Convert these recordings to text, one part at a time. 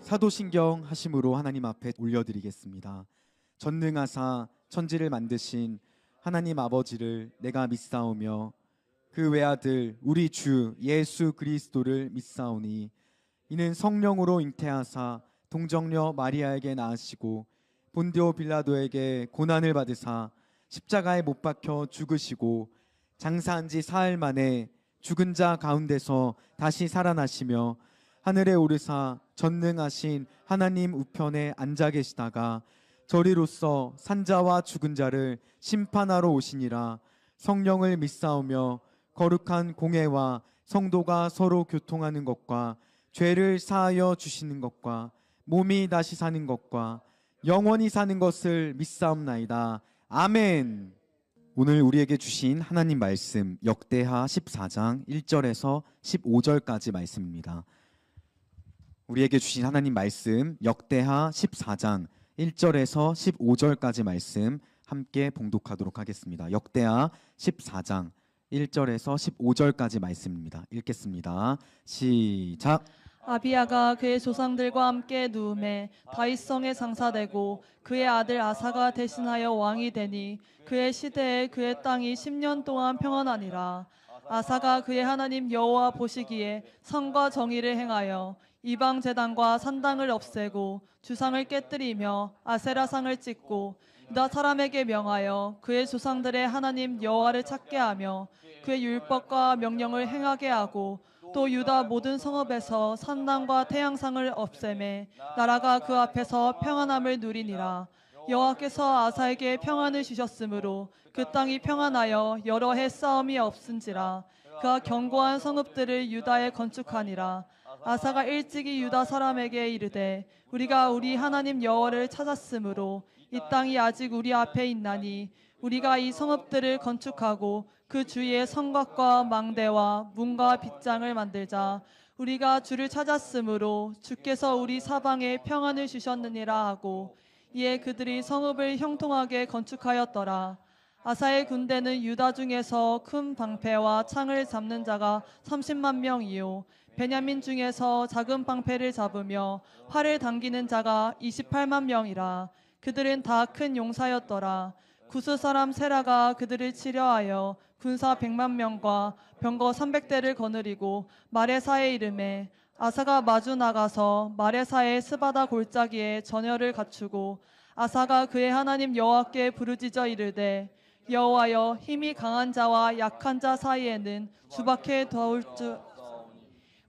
사도신경 하심으로 하나님 앞에 올려드리겠습니다. 전능하사 천지를 만드신 하나님 아버지를 내가 믿사오며 그 외아들 우리 주 예수 그리스도를 믿사오니 이는 성령으로 잉태하사 동정녀 마리아에게 낳으시고 본디오 빌라도에게 고난을 받으사 십자가에 못 박혀 죽으시고 장사한 지 사흘 만에 죽은 자 가운데서 다시 살아나시며 하늘에 오르사 전능하신 하나님 우편에 앉아 계시다가 저리로서 산자와 죽은 자를 심판하러 오시니라. 성령을 믿사오며 거룩한 공회와 성도가 서로 교통하는 것과 죄를 사하여 주시는 것과 몸이 다시 사는 것과 영원히 사는 것을 믿사옵나이다. 아멘. 오늘 우리에게 주신 하나님 말씀 역대하 14장 1절에서 15절까지 말씀입니다. 우리에게 주신 하나님 말씀 역대하 14장 1절에서 15절까지 말씀 함께 봉독하도록 하겠습니다. 역대하 14장 1절에서 15절까지 말씀입니다. 읽겠습니다. 시작. 아비야가 그의 조상들과 함께 누움에 다윗성에 장사되고 그의 아들 아사가 대신하여 왕이 되니 그의 시대에 그의 땅이 10년 동안 평안하니라. 아사가 그의 하나님 여호와 보시기에 선과 정의를 행하여 이방 제단과 산당을 없애고 주상을 깨뜨리며 아세라상을 찢고 유다 사람에게 명하여 그의 조상들의 하나님 여호와를 찾게 하며 그의 율법과 명령을 행하게 하고 또 유다 모든 성읍에서 산당과 태양상을 없애매 나라가 그 앞에서 평안함을 누리니라. 여호와께서 아사에게 평안을 주셨으므로 그 땅이 평안하여 여러 해 싸움이 없은지라. 그가 견고한 성읍들을 유다에 건축하니라. 아사가 일찍이 유다 사람에게 이르되 우리가 우리 하나님 여호와를 찾았으므로 이 땅이 아직 우리 앞에 있나니 우리가 이 성읍들을 건축하고 그 주위에 성곽과 망대와 문과 빗장을 만들자. 우리가 주를 찾았으므로 주께서 우리 사방에 평안을 주셨느니라 하고 이에 그들이 성읍을 형통하게 건축하였더라. 아사의 군대는 유다 중에서 큰 방패와 창을 잡는 자가 30만 명이요 베냐민 중에서 작은 방패를 잡으며 활을 당기는 자가 28만 명이라. 그들은 다 큰 용사였더라. 구스 사람 세라가 그들을 치려하여 군사 100만 명과 병거 300대를 거느리고 마레사에 이르매 아사가 마주 나가서 마레사의 스바다 골짜기에 전열을 갖추고 아사가 그의 하나님 여호와께 부르짖어 이르되 여호와여 힘이 강한 자와 약한 자 사이에는 주밖에 도울 줄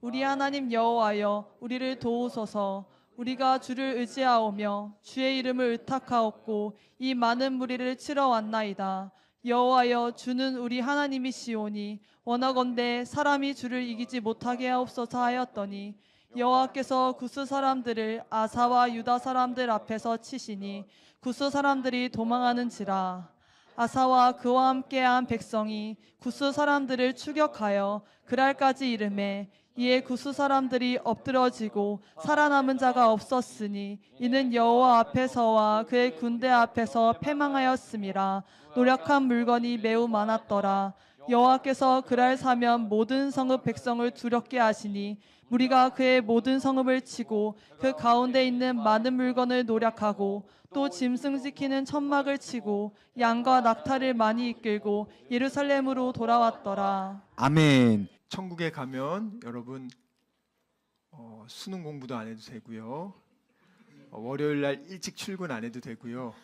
우리 하나님 여호와여 우리를 도우소서. 우리가 주를 의지하오며 주의 이름을 의탁하옵고 이 많은 무리를 치러 왔나이다. 여호와여 주는 우리 하나님이시오니 원하건대 사람이 주를 이기지 못하게 하옵소서 하였더니 여호와께서 구스 사람들을 아사와 유다 사람들 앞에서 치시니 구스 사람들이 도망하는지라. 아사와 그와 함께한 백성이 구스 사람들을 추격하여 그랄까지 이르매 이에 구스 사람들이 엎드러지고 살아남은 자가 없었으니 이는 여호와 앞에서와 그의 군대 앞에서 패망하였음이라. 노력한 물건이 매우 많았더라. 여호와께서 그랄 사면 모든 성읍 백성을 두렵게 하시니 무리가 그의 모든 성읍을 치고 그 가운데 있는 많은 물건을 노략하고 또 짐승 지키는 천막을 치고 양과 낙타를 많이 이끌고 예루살렘으로 돌아왔더라. 아멘. 천국에 가면 여러분 수능 공부도 안 해도 되고요. 월요일 날 일찍 출근 안 해도 되고요.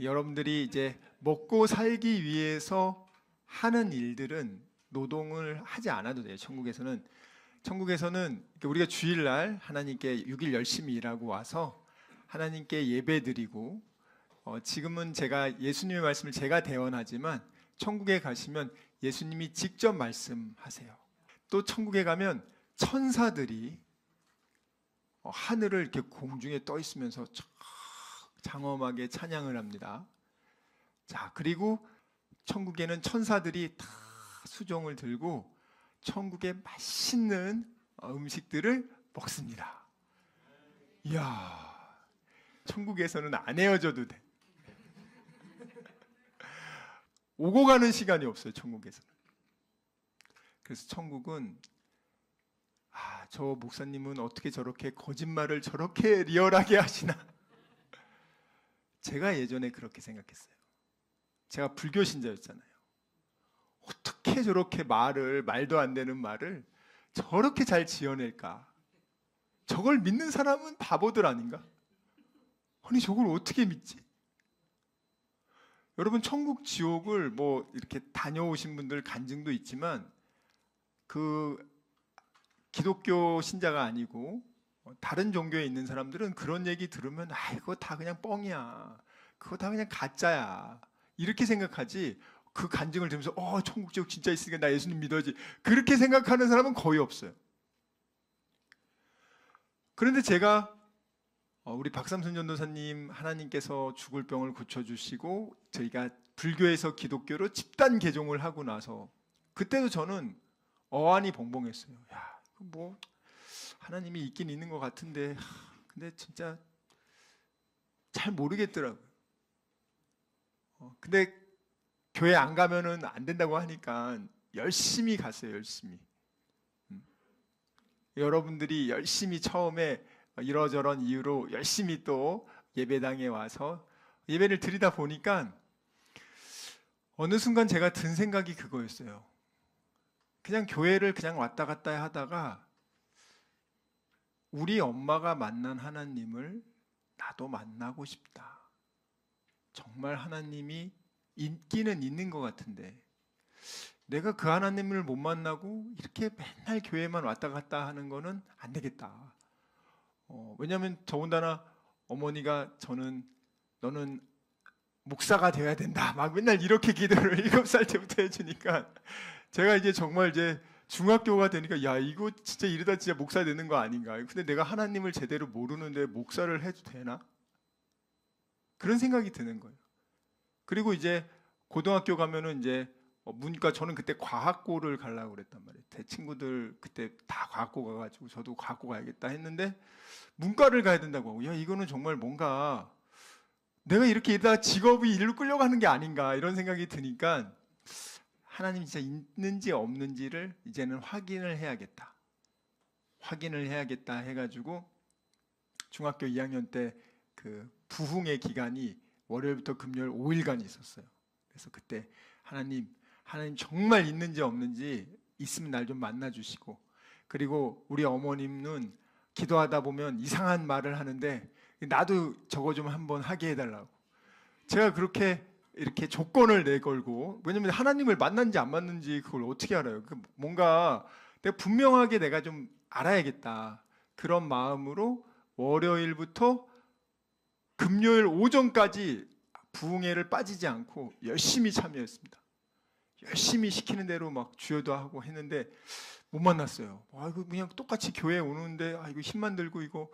여러분들이 이제 먹고 살기 위해서 하는 일들은 노동을 하지 않아도 돼요. 천국에서는 우리가 주일날 하나님께 6일 열심히 일하고 와서 하나님께 예배드리고 지금은 제가 예수님의 말씀을 제가 대언하지만 천국에 가시면 예수님이 직접 말씀하세요. 또 천국에 가면 천사들이 하늘을 이렇게 공중에 떠 있으면서 장엄하게 찬양을 합니다. 자, 그리고 천국에는 천사들이 다 수종을 들고 천국의 맛있는 음식들을 먹습니다. 이야, 천국에서는 안 헤어져도 돼. 오고 가는 시간이 없어요, 천국에서는. 그래서 천국은 저 목사님은 어떻게 저렇게 거짓말을 저렇게 리얼하게 하시나? 제가 예전에 그렇게 생각했어요. 제가 불교 신자였잖아요. 어떻게 저렇게 말도 안 되는 말을 저렇게 잘 지어낼까? 저걸 믿는 사람은 바보들 아닌가? 아니 저걸 어떻게 믿지? 여러분 천국 지옥을 뭐 이렇게 다녀오신 분들 간증도 있지만 그 기독교 신자가 아니고 다른 종교에 있는 사람들은 그런 얘기 들으면 이거 다 그냥 뻥이야. 그거 다 그냥 가짜야. 이렇게 생각하지. 그 간증을 들으면서 천국 지옥 진짜 있으니까 나 예수님 믿어야지. 그렇게 생각하는 사람은 거의 없어요. 그런데 제가 우리 박삼순 전도사님 하나님께서 죽을 병을 고쳐주시고 저희가 불교에서 기독교로 집단 개종을 하고 나서 그때도 저는 어안이 벙벙했어요. 야, 뭐 하나님이 있긴 있는 것 같은데 근데 진짜 잘 모르겠더라고요. 근데 교회 안 가면은 안 된다고 하니까 열심히 갔어요. 열심히. 여러분들이 열심히 처음에 이러저런 이유로 열심히 또 예배당에 와서 예배를 드리다 보니까 어느 순간 제가 든 생각이 그거였어요. 그냥 교회를 그냥 왔다 갔다 하다가 우리 엄마가 만난 하나님을 나도 만나고 싶다. 정말 하나님이 있기는 있는 것 같은데 내가 그 하나님을 못 만나고 이렇게 맨날 교회만 왔다 갔다 하는 거는 안 되겠다. 왜냐하면 더군다나 어머니가 너는 목사가 되어야 된다. 막 맨날 이렇게 기도를 7살 때부터 해주니까 제가 이제 정말 이제 중학교가 되니까 야 이거 진짜 이러다 진짜 목사 되는 거 아닌가. 근데 내가 하나님을 제대로 모르는데 목사를 해도 되나? 그런 생각이 드는 거예요. 그리고 이제 고등학교 가면은 이제 문과 저는 그때 과학고를 가려고 그랬단 말이에요. 제 친구들 그때 다 과학고 가가지고 저도 과학고 가야겠다 했는데 문과를 가야 된다고 하고 야 이거는 정말 뭔가 내가 이렇게 이러다가 직업이 일로 끌려가는 게 아닌가 이런 생각이 드니까 하나님이 진짜 있는지 없는지를 이제는 확인을 해야겠다. 확인을 해야겠다 해가지고 중학교 2학년 때 그 부흥의 기간이 월요일부터 금요일 5일간 있었어요. 그래서 그때 하나님 정말 있는지 없는지 있으면 날 좀 만나 주시고 그리고 우리 어머님은 기도하다 보면 이상한 말을 하는데 나도 저거 좀 한번 하게 해달라고 제가 그렇게 이렇게 조건을 내걸고 왜냐면 하나님을 만난지 안 만난지 그걸 어떻게 알아요? 뭔가 내가 분명하게 내가 좀 알아야겠다 그런 마음으로 월요일부터 금요일 오전까지 부흥회를 빠지지 않고 열심히 참여했습니다. 열심히 시키는 대로 막 주여도 하고 했는데 못 만났어요. 이거 그냥 똑같이 교회 오는데 이거 힘만 들고 이거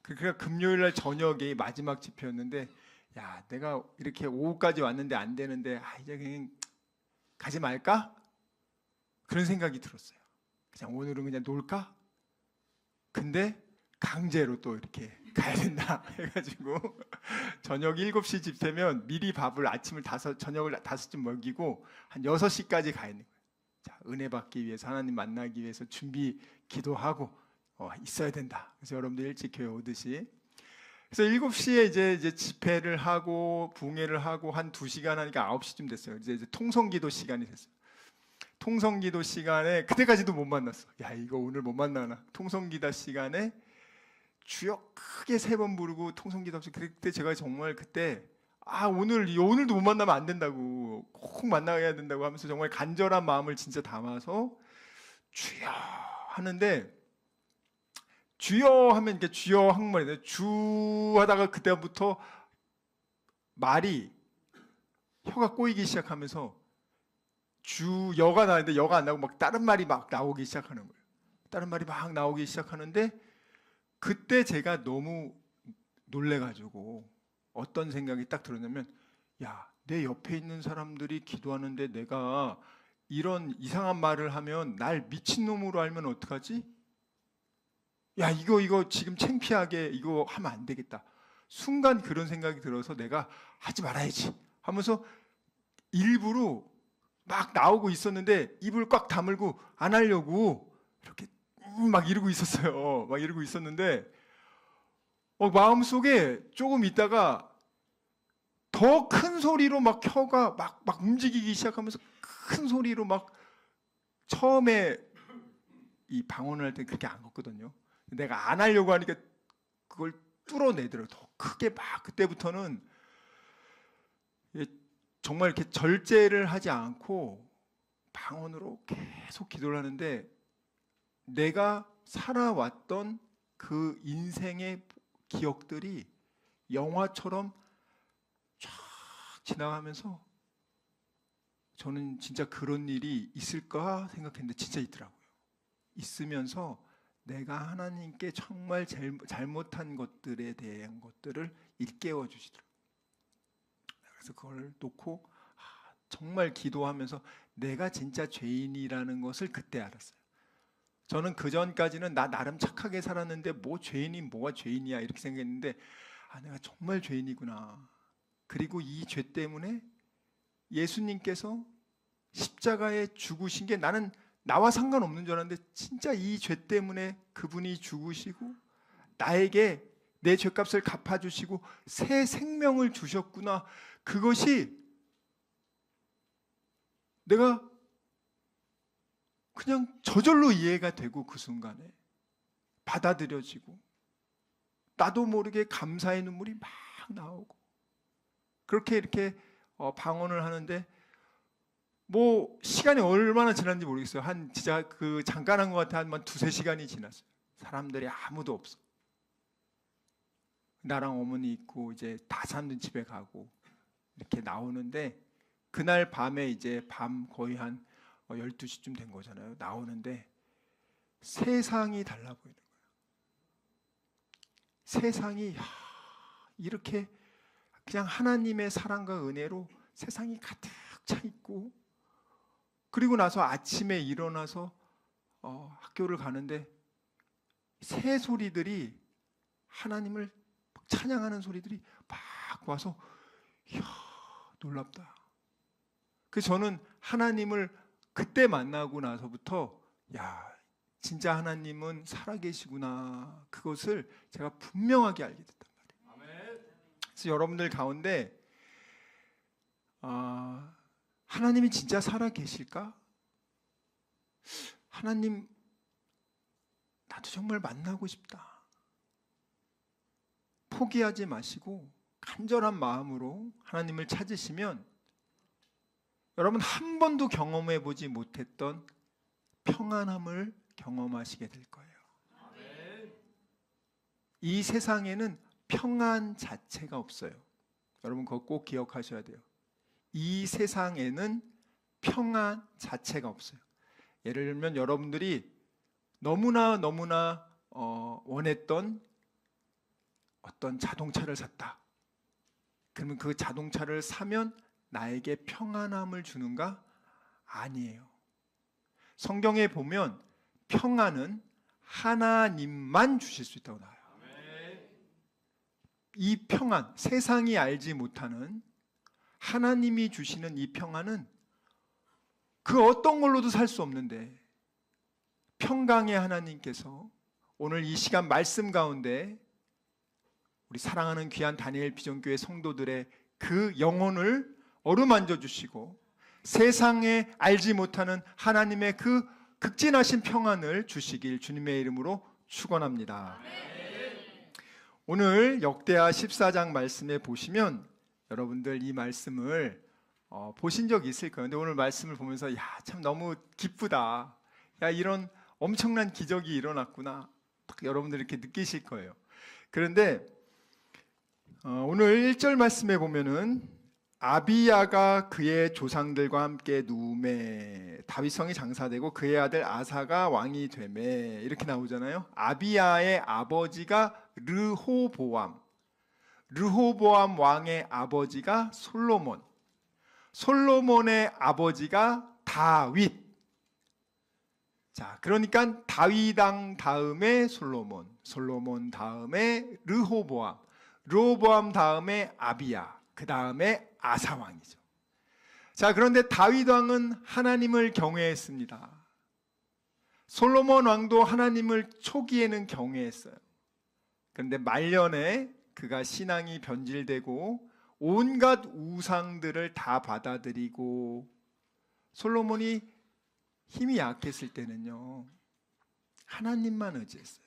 그러니까 금요일 날 저녁이 마지막 집회였는데 야 내가 이렇게 오후까지 왔는데 안 되는데 이제 그냥 가지 말까? 그런 생각이 들었어요. 그냥 오늘은 그냥 놀까? 근데 강제로 또 이렇게 가야 된다 해가지고 저녁 7시 집회면 미리 아침을 저녁을 5쯤 먹이고 한 6시까지 가야 되는 거예요. 자, 은혜 받기 위해서 하나님 만나기 위해서 준비 기도하고 있어야 된다. 그래서 여러분들 일찍 교회 오듯이 그래서 7시에 이제 집회를 하고 부흥회를 하고 한 2시간 하니까 9시쯤 됐어요. 이제 통성기도 시간이 됐어요. 통성기도 시간에 그때까지도 못 만났어. 야 이거 오늘 못 만나나. 통성기도 시간에 주여 크게 3번 부르고 통성기도 없이 그때 제가 정말 그때 오늘도 못 만나면 안 된다고 꼭 만나야 된다고 하면서 정말 간절한 마음을 진짜 담아서 주여 하는데 주여 하면 이렇게 주여 한국말인데 주 하다가 그때부터 말이 혀가 꼬이기 시작하면서 주여가 나는데 여가 안 나오고 막 다른 말이 막 나오기 시작하는 거예요. 다른 말이 막 나오기 시작하는데 그때 제가 너무 놀래가지고 어떤 생각이 딱 들었냐면 야, 내 옆에 있는 사람들이 기도하는데 내가 이런 이상한 말을 하면 날 미친놈으로 알면 어떡하지? 야 이거 지금 창피하게 이거 하면 안 되겠다. 순간 그런 생각이 들어서 내가 하지 말아야지 하면서 일부러 막 나오고 있었는데 입을 꽉 다물고 안 하려고 이렇게 막 이러고 있었어요. 막 이러고 있었는데 마음속에 조금 있다가 더 큰 소리로 막 혀가 막 움직이기 시작하면서 큰 소리로 막 처음에 이 방언을 할 때 그렇게 안 걷거든요. 내가 안 하려고 하니까 그걸 뚫어내더라고요. 더 크게 막 그때부터는 정말 이렇게 절제를 하지 않고 방언으로 계속 기도를 하는데 내가 살아왔던 그 인생의 기억들이 영화처럼 쫙 지나가면서 저는 진짜 그런 일이 있을까 생각했는데 진짜 있더라고요. 있으면서 내가 하나님께 정말 잘못한 것들에 대한 것들을 일깨워 주시더라고요. 그래서 그걸 놓고 정말 기도하면서 내가 진짜 죄인이라는 것을 그때 알았어요. 저는 그 전까지는 나 나름 착하게 살았는데 뭐 죄인이 뭐가 죄인이야 이렇게 생각했는데 내가 정말 죄인이구나. 그리고 이 죄 때문에 예수님께서 십자가에 죽으신 게 나는 나와 상관없는 줄 알았는데 진짜 이 죄 때문에 그분이 죽으시고 나에게 내 죄값을 갚아주시고 새 생명을 주셨구나. 그것이 내가 그냥 저절로 이해가 되고 그 순간에 받아들여지고 나도 모르게 감사의 눈물이 막 나오고 그렇게 이렇게 방언을 하는데 뭐 시간이 얼마나 지났는지 모르겠어요. 한 진짜 그 잠깐 한 것 같아. 한 2-3시간이 지났어요. 사람들이 아무도 없어. 나랑 어머니 있고 이제 다 사람들 집에 가고 이렇게 나오는데 그날 밤에 이제 밤 거의 한 12시쯤 된 거잖아요. 나오는데 세상이 달라 보이는 거예요. 세상이 이렇게 그냥 하나님의 사랑과 은혜로 세상이 가득 차 있고 그리고 나서 아침에 일어나서 학교를 가는데 새 소리들이 하나님을 찬양하는 소리들이 막 와서 이야 놀랍다. 그래서 저는 하나님을 그때 만나고 나서부터 야 진짜 하나님은 살아계시구나 그것을 제가 분명하게 알게 됐단 말이에요. 그래서 여러분들 가운데 하나님이 진짜 살아계실까? 하나님 나도 정말 만나고 싶다. 포기하지 마시고 간절한 마음으로 하나님을 찾으시면 여러분 한 번도 경험해 보지 못했던 평안함을 경험하시게 될 거예요. 이 세상에는 평안 자체가 없어요. 여러분 그거 꼭 기억하셔야 돼요. 이 세상에는 평안 자체가 없어요. 예를 들면 여러분들이 너무나 원했던 어떤 자동차를 샀다. 그러면 그 자동차를 사면 나에게 평안함을 주는가? 아니에요. 성경에 보면 평안은 하나님만 주실 수 있다고 나와요. 이 평안, 세상이 알지 못하는 하나님이 주시는 이 평안은 그 어떤 걸로도 살 수 없는데 평강의 하나님께서 오늘 이 시간 말씀 가운데 우리 사랑하는 귀한 다니엘 비전교회 성도들의 그 영혼을 어루만져 주시고 세상에 알지 못하는 하나님의 그 극진하신 평안을 주시길 주님의 이름으로 축원합니다. 오늘 역대하 14장 말씀에 보시면 여러분들 이 말씀을 보신 적 있을 거예요. 근데 오늘 말씀을 보면서 참 너무 기쁘다. 이런 엄청난 기적이 일어났구나. 여러분들 이렇게 느끼실 거예요. 그런데 오늘 1절 말씀에 보면은 아비야가 그의 조상들과 함께 누움에 다윗성이 장사되고 그의 아들 아사가 왕이 되매 이렇게 나오잖아요. 아비야의 아버지가 르호보암 왕의 아버지가 솔로몬, 솔로몬의 아버지가 다윗. 자, 그러니까 다윗왕 다음에 솔로몬, 솔로몬 다음에 르호보암, 르호보암 다음에 아비야, 그 다음에 아사 왕이죠. 자, 그런데 다윗 왕은 하나님을 경외했습니다. 솔로몬 왕도 하나님을 초기에는 경외했어요. 그런데 말년에 그가 신앙이 변질되고 온갖 우상들을 다 받아들이고 솔로몬이 힘이 약했을 때는요, 하나님만 의지했어요.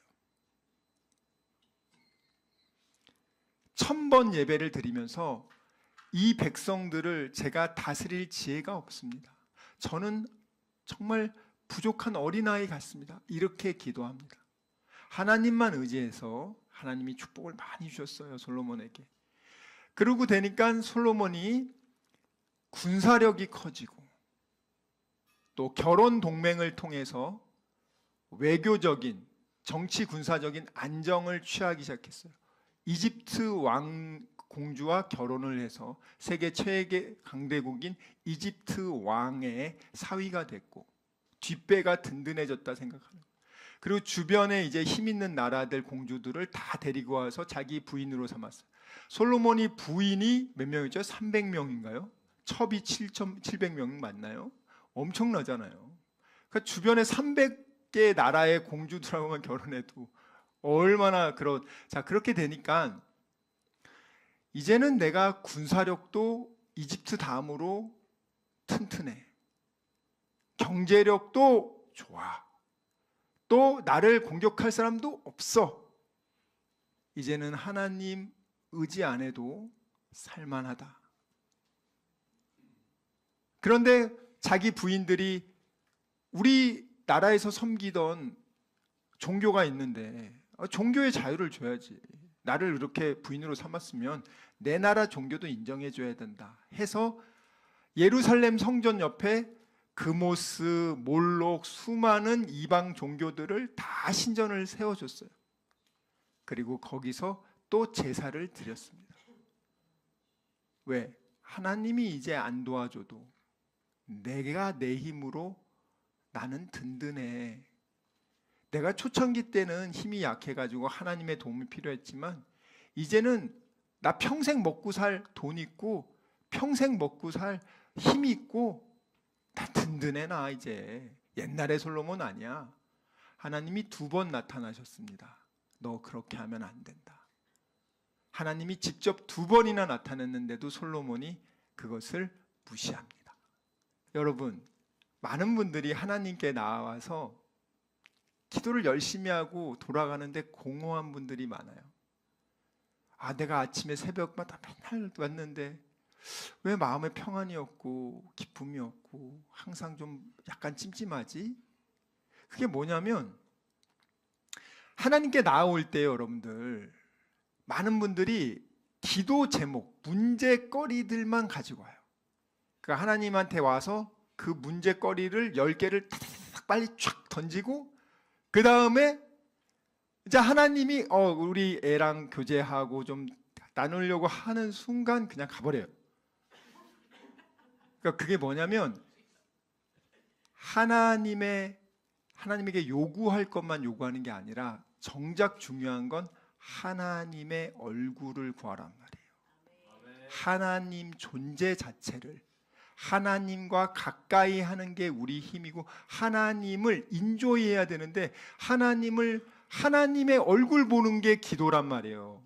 1000번 예배를 드리면서 이 백성들을 제가 다스릴 지혜가 없습니다. 저는 정말 부족한 어린아이 같습니다. 이렇게 기도합니다. 하나님만 의지해서 하나님이 축복을 많이 주셨어요, 솔로몬에게. 그러고 되니까 솔로몬이 군사력이 커지고 또 결혼 동맹을 통해서 외교적인, 정치 군사적인 안정을 취하기 시작했어요. 이집트 왕 공주와 결혼을 해서 세계 최대 강대국인 이집트 왕의 사위가 됐고 뒷배가 든든해졌다 생각하는 거예요. 그리고 주변에 이제 힘 있는 나라들 공주들을 다 데리고 와서 자기 부인으로 삼았어요. 솔로몬이 부인이 몇 명이죠? 300명인가요? 첩이 700명 맞나요? 엄청나잖아요. 그러니까 주변에 300개 나라의 공주들하고만 결혼해도 얼마나 자, 그렇게 되니까 이제는 내가 군사력도 이집트 다음으로 튼튼해. 경제력도 좋아. 또 나를 공격할 사람도 없어. 이제는 하나님 의지 안 해도 살만하다. 그런데 자기 부인들이 우리 나라에서 섬기던 종교가 있는데 종교의 자유를 줘야지. 나를 이렇게 부인으로 삼았으면 내 나라 종교도 인정해줘야 된다 해서 예루살렘 성전 옆에 그모스, 몰록, 수많은 이방 종교들을 다 신전을 세워줬어요. 그리고 거기서 또 제사를 드렸습니다. 왜? 하나님이 이제 안 도와줘도 내가 내 힘으로 나는 든든해. 내가 초창기 때는 힘이 약해가지고 하나님의 도움이 필요했지만 이제는 나 평생 먹고 살 돈 있고 평생 먹고 살 힘이 있고 다 든든해. 나 이제 옛날의 솔로몬 아니야. 하나님이 2번 나타나셨습니다. 너 그렇게 하면 안 된다. 하나님이 직접 2번이나 나타났는데도 솔로몬이 그것을 무시합니다. 여러분, 많은 분들이 하나님께 나와서 기도를 열심히 하고 돌아가는데 공허한 분들이 많아요. 내가 아침에 새벽마다 맨날 왔는데 왜 마음에 평안이 없고 기쁨이 없고 항상 좀 약간 찜찜하지? 그게 뭐냐면 하나님께 나아올 때 여러분들 많은 분들이 기도 제목, 문제거리들만 가지고 와요. 그러니까 하나님한테 와서 그 문제거리를 10개를 탁 빨리 쫙 던지고 그 다음에 이제 하나님이 우리 애랑 교제하고 좀 나누려고 하는 순간 그냥 가버려요. 그러니까 그게 뭐냐면 하나님에게 요구할 것만 요구하는 게 아니라 정작 중요한 건 하나님의 얼굴을 구하란 말이에요. 하나님 존재 자체를, 하나님과 가까이 하는 게 우리 힘이고 하나님을 인조해야 되는데 하나님의 얼굴 보는 게 기도란 말이에요.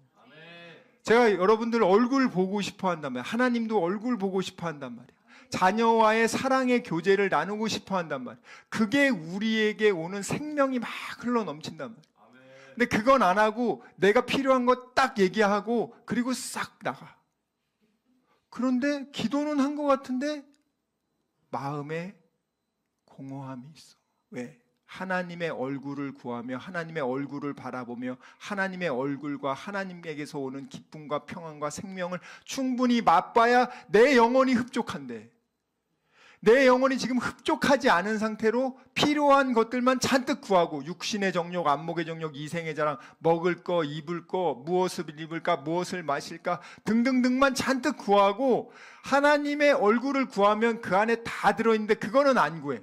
제가 여러분들 얼굴 보고 싶어 한단 말이에요. 하나님도 얼굴 보고 싶어 한단 말이에요. 자녀와의 사랑의 교제를 나누고 싶어 한단 말이에요. 그게 우리에게 오는 생명이 막 흘러 넘친단 말이에요. 근데 그건 안 하고 내가 필요한 거 딱 얘기하고 그리고 싹 나가. 그런데 기도는 한 것 같은데 마음에 공허함이 있어. 왜? 하나님의 얼굴을 구하며 하나님의 얼굴을 바라보며 하나님의 얼굴과 하나님에게서 오는 기쁨과 평안과 생명을 충분히 맛봐야 내 영혼이 흡족한데 내 영혼이 지금 흡족하지 않은 상태로 필요한 것들만 잔뜩 구하고 육신의 정욕, 안목의 정욕, 이생의 자랑, 먹을 거, 입을 거, 무엇을 입을까, 무엇을 마실까 등등등만 잔뜩 구하고 하나님의 얼굴을 구하면 그 안에 다 들어있는데 그거는 안 구해.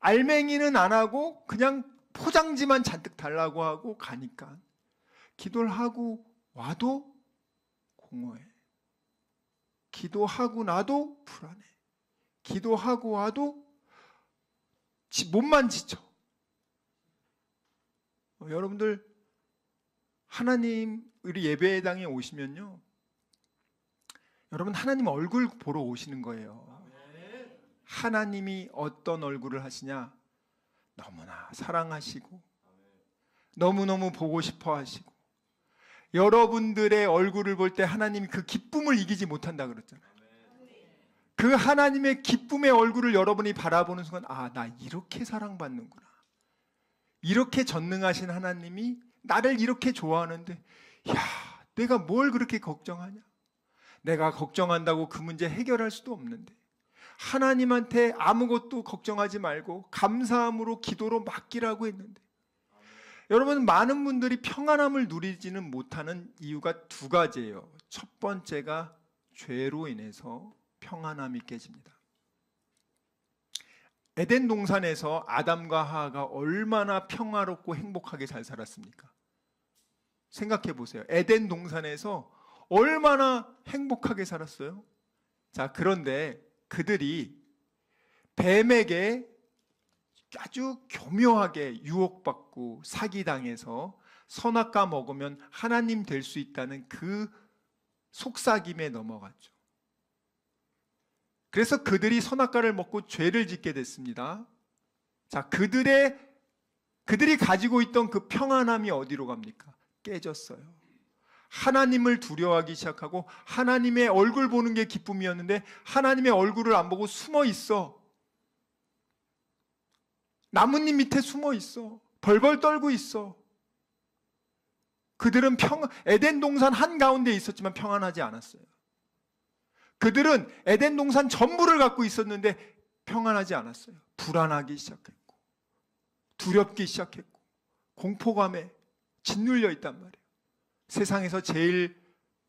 알맹이는 안 하고 그냥 포장지만 잔뜩 달라고 하고 가니까 기도를 하고 와도 공허해. 기도하고 나도 불안해. 기도하고 와도 몸만 지쳐. 여러분들 하나님 우리 예배당에 오시면요, 여러분 하나님 얼굴 보러 오시는 거예요. 하나님이 어떤 얼굴을 하시냐? 너무나 사랑하시고 너무너무 보고 싶어 하시고, 여러분들의 얼굴을 볼 때 하나님이 그 기쁨을 이기지 못한다 그랬잖아요. 그 하나님의 기쁨의 얼굴을 여러분이 바라보는 순간, 아, 나 이렇게 사랑받는구나. 이렇게 전능하신 하나님이 나를 이렇게 좋아하는데, 야, 내가 뭘 그렇게 걱정하냐? 내가 걱정한다고 그 문제 해결할 수도 없는데, 하나님한테 아무것도 걱정하지 말고 감사함으로 기도로 맡기라고 했는데, 여러분, 많은 분들이 평안함을 누리지는 못하는 이유가 두 가지예요. 첫 번째가 죄로 인해서 평안함이 깨집니다. 에덴 동산에서 아담과 하와가 얼마나 평화롭고 행복하게 잘 살았습니까? 생각해 보세요. 에덴 동산에서 얼마나 행복하게 살았어요? 자, 그런데 그들이 뱀에게 아주 교묘하게 유혹받고 사기당해서 선악과 먹으면 하나님 될 수 있다는 그 속삭임에 넘어갔죠. 그래서 그들이 선악과를 먹고 죄를 짓게 됐습니다. 자, 그들이 가지고 있던 그 평안함이 어디로 갑니까? 깨졌어요. 하나님을 두려워하기 시작하고, 하나님의 얼굴 보는 게 기쁨이었는데 하나님의 얼굴을 안 보고 숨어 있어. 나뭇잎 밑에 숨어 있어. 벌벌 떨고 있어. 그들은 에덴 동산 한가운데 있었지만 평안하지 않았어요. 그들은 에덴 동산 전부를 갖고 있었는데 평안하지 않았어요. 불안하기 시작했고, 두렵기 시작했고, 공포감에 짓눌려 있단 말이에요. 세상에서 제일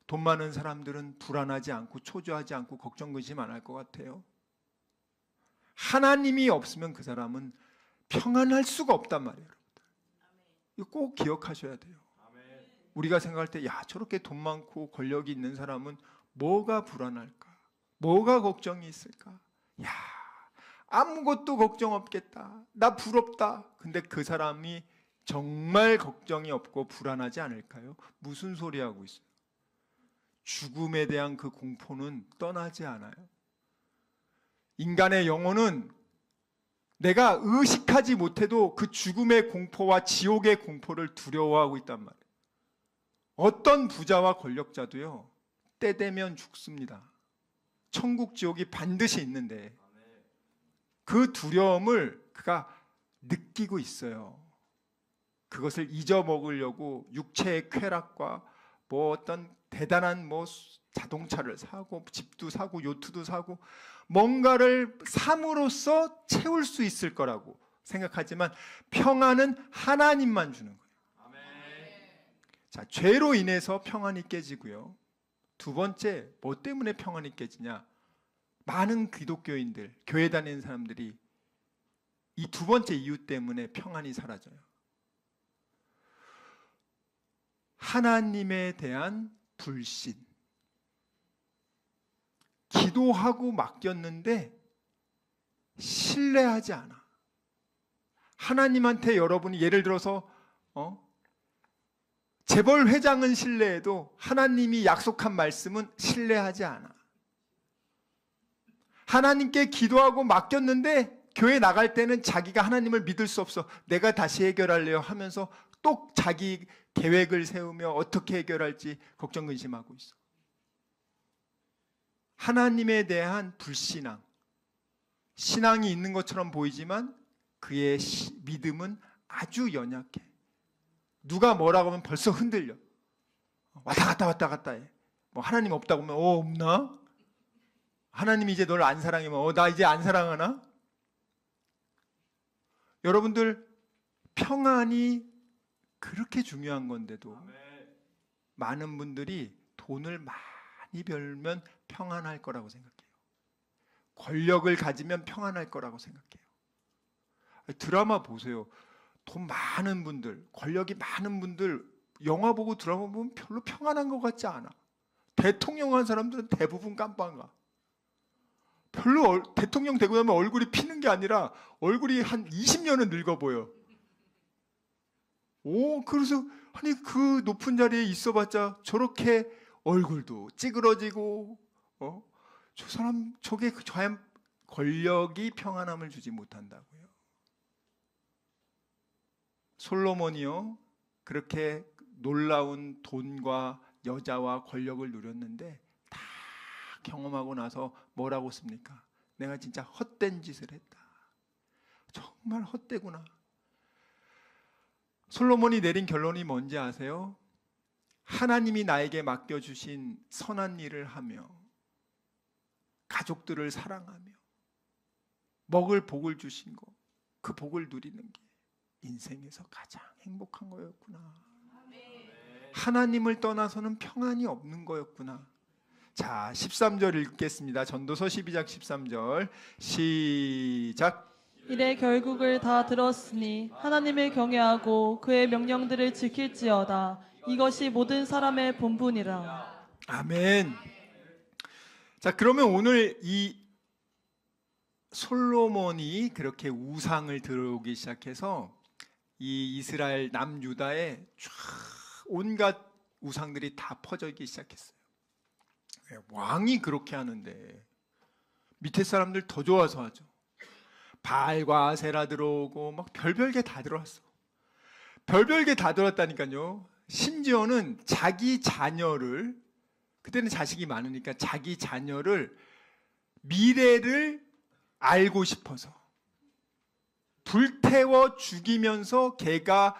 돈 많은 사람들은 불안하지 않고 초조하지 않고 걱정 근심 안 할 것 같아요. 하나님이 없으면 그 사람은 평안할 수가 없단 말이에요. 여러분들. 이거 꼭 기억하셔야 돼요. 우리가 생각할 때, 야, 저렇게 돈 많고 권력이 있는 사람은 뭐가 불안할까? 뭐가 걱정이 있을까? 야, 아무것도 걱정 없겠다. 나 부럽다. 근데 그 사람이 정말 걱정이 없고 불안하지 않을까요? 무슨 소리 하고 있어요? 죽음에 대한 그 공포는 떠나지 않아요. 인간의 영혼은 내가 의식하지 못해도 그 죽음의 공포와 지옥의 공포를 두려워하고 있단 말이에요. 어떤 부자와 권력자도요, 때 되면 죽습니다. 천국 지옥이 반드시 있는데 그 두려움을 그가 느끼고 있어요. 그것을 잊어먹으려고 육체의 쾌락과 뭐 어떤 대단한 뭐 자동차를 사고 집도 사고 요트도 사고 뭔가를 삼으로써 채울 수 있을 거라고 생각하지만, 평안은 하나님만 주는 거예요. 자, 죄로 인해서 평안이 깨지고요. 두 번째, 뭐 때문에 평안이 깨지냐? 많은 기독교인들, 교회 다니는 사람들이 이 두 번째 이유 때문에 평안이 사라져요. 하나님에 대한 불신. 기도하고 맡겼는데 신뢰하지 않아. 하나님한테 여러분이 예를 들어서 재벌 회장은 신뢰해도 하나님이 약속한 말씀은 신뢰하지 않아. 하나님께 기도하고 맡겼는데 교회 나갈 때는 자기가 하나님을 믿을 수 없어. 내가 다시 해결할래요 하면서 또 자기 계획을 세우며 어떻게 해결할지 걱정 근심하고 있어. 하나님에 대한 불신앙. 신앙이 있는 것처럼 보이지만 그의 믿음은 아주 연약해. 누가 뭐라고 하면 벌써 흔들려. 왔다 갔다 해. 뭐 하나님 없다고 하면 없나? 하나님이 이제 널 안 사랑하면 나 이제 안 사랑하나? 여러분들, 평안이 그렇게 중요한 건데도 많은 분들이 돈을 많이 벌면 평안할 거라고 생각해요. 권력을 가지면 평안할 거라고 생각해요. 드라마 보세요. 돈 많은 분들, 권력이 많은 분들 영화 보고 드라마 보면 별로 평안한 것 같지 않아. 대통령 한 사람들은 대부분 깜빵 가. 별로 대통령 되고 나면 얼굴이 피는 게 아니라 얼굴이 한 20년은 늙어 보여. 그래서 아니 그 높은 자리에 있어봤자 저렇게 얼굴도 찌그러지고 저 사람 저게 과연 권력이 평안함을 주지 못한다고요. 솔로몬이요 그렇게 놀라운 돈과 여자와 권력을 누렸는데 다 경험하고 나서 뭐라고 씁니까? 내가 진짜 헛된 짓을 했다. 정말 헛되구나. 솔로몬이 내린 결론이 뭔지 아세요? 하나님이 나에게 맡겨주신 선한 일을 하며 가족들을 사랑하며 먹을 복을 주신 거, 그 복을 누리는 게 인생에서 가장 행복한 거였구나. 하나님을 떠나서는 평안이 없는 거였구나. 자, 13절 읽겠습니다. 전도서 12장 13절 시작. 이래 결국을 다 들었으니 하나님을 경외하고 그의 명령들을 지킬지어다. 이것이 모든 사람의 본분이라. 아멘. 자, 그러면 오늘 이 솔로몬이 그렇게 우상을 들어오기 시작해서 이 이스라엘 남유다에 쫙 온갖 우상들이 다 퍼져있기 시작했어요. 왕이 그렇게 하는데 밑에 사람들 더 좋아서 하죠. 바알과 아세라 들어오고 막 별별 게 다 들어왔어. 별별 게 다 들어왔다니까요. 심지어는 자기 자녀를, 그때는 자식이 많으니까 자기 자녀를 미래를 알고 싶어서 불태워 죽이면서 걔가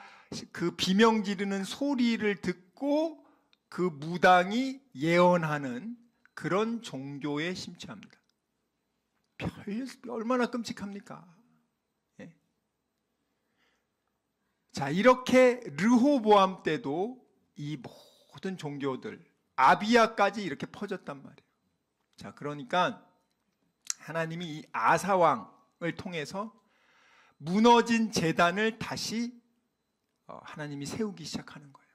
그 비명 지르는 소리를 듣고 그 무당이 예언하는 그런 종교에 심취합니다. 얼마나 끔찍합니까? 예. 자, 이렇게 르호보암 때도 이 모든 종교들 아비야까지 이렇게 퍼졌단 말이에요. 자, 그러니까 하나님이 이 아사 왕을 통해서 무너진 제단을 다시 하나님이 세우기 시작하는 거예요.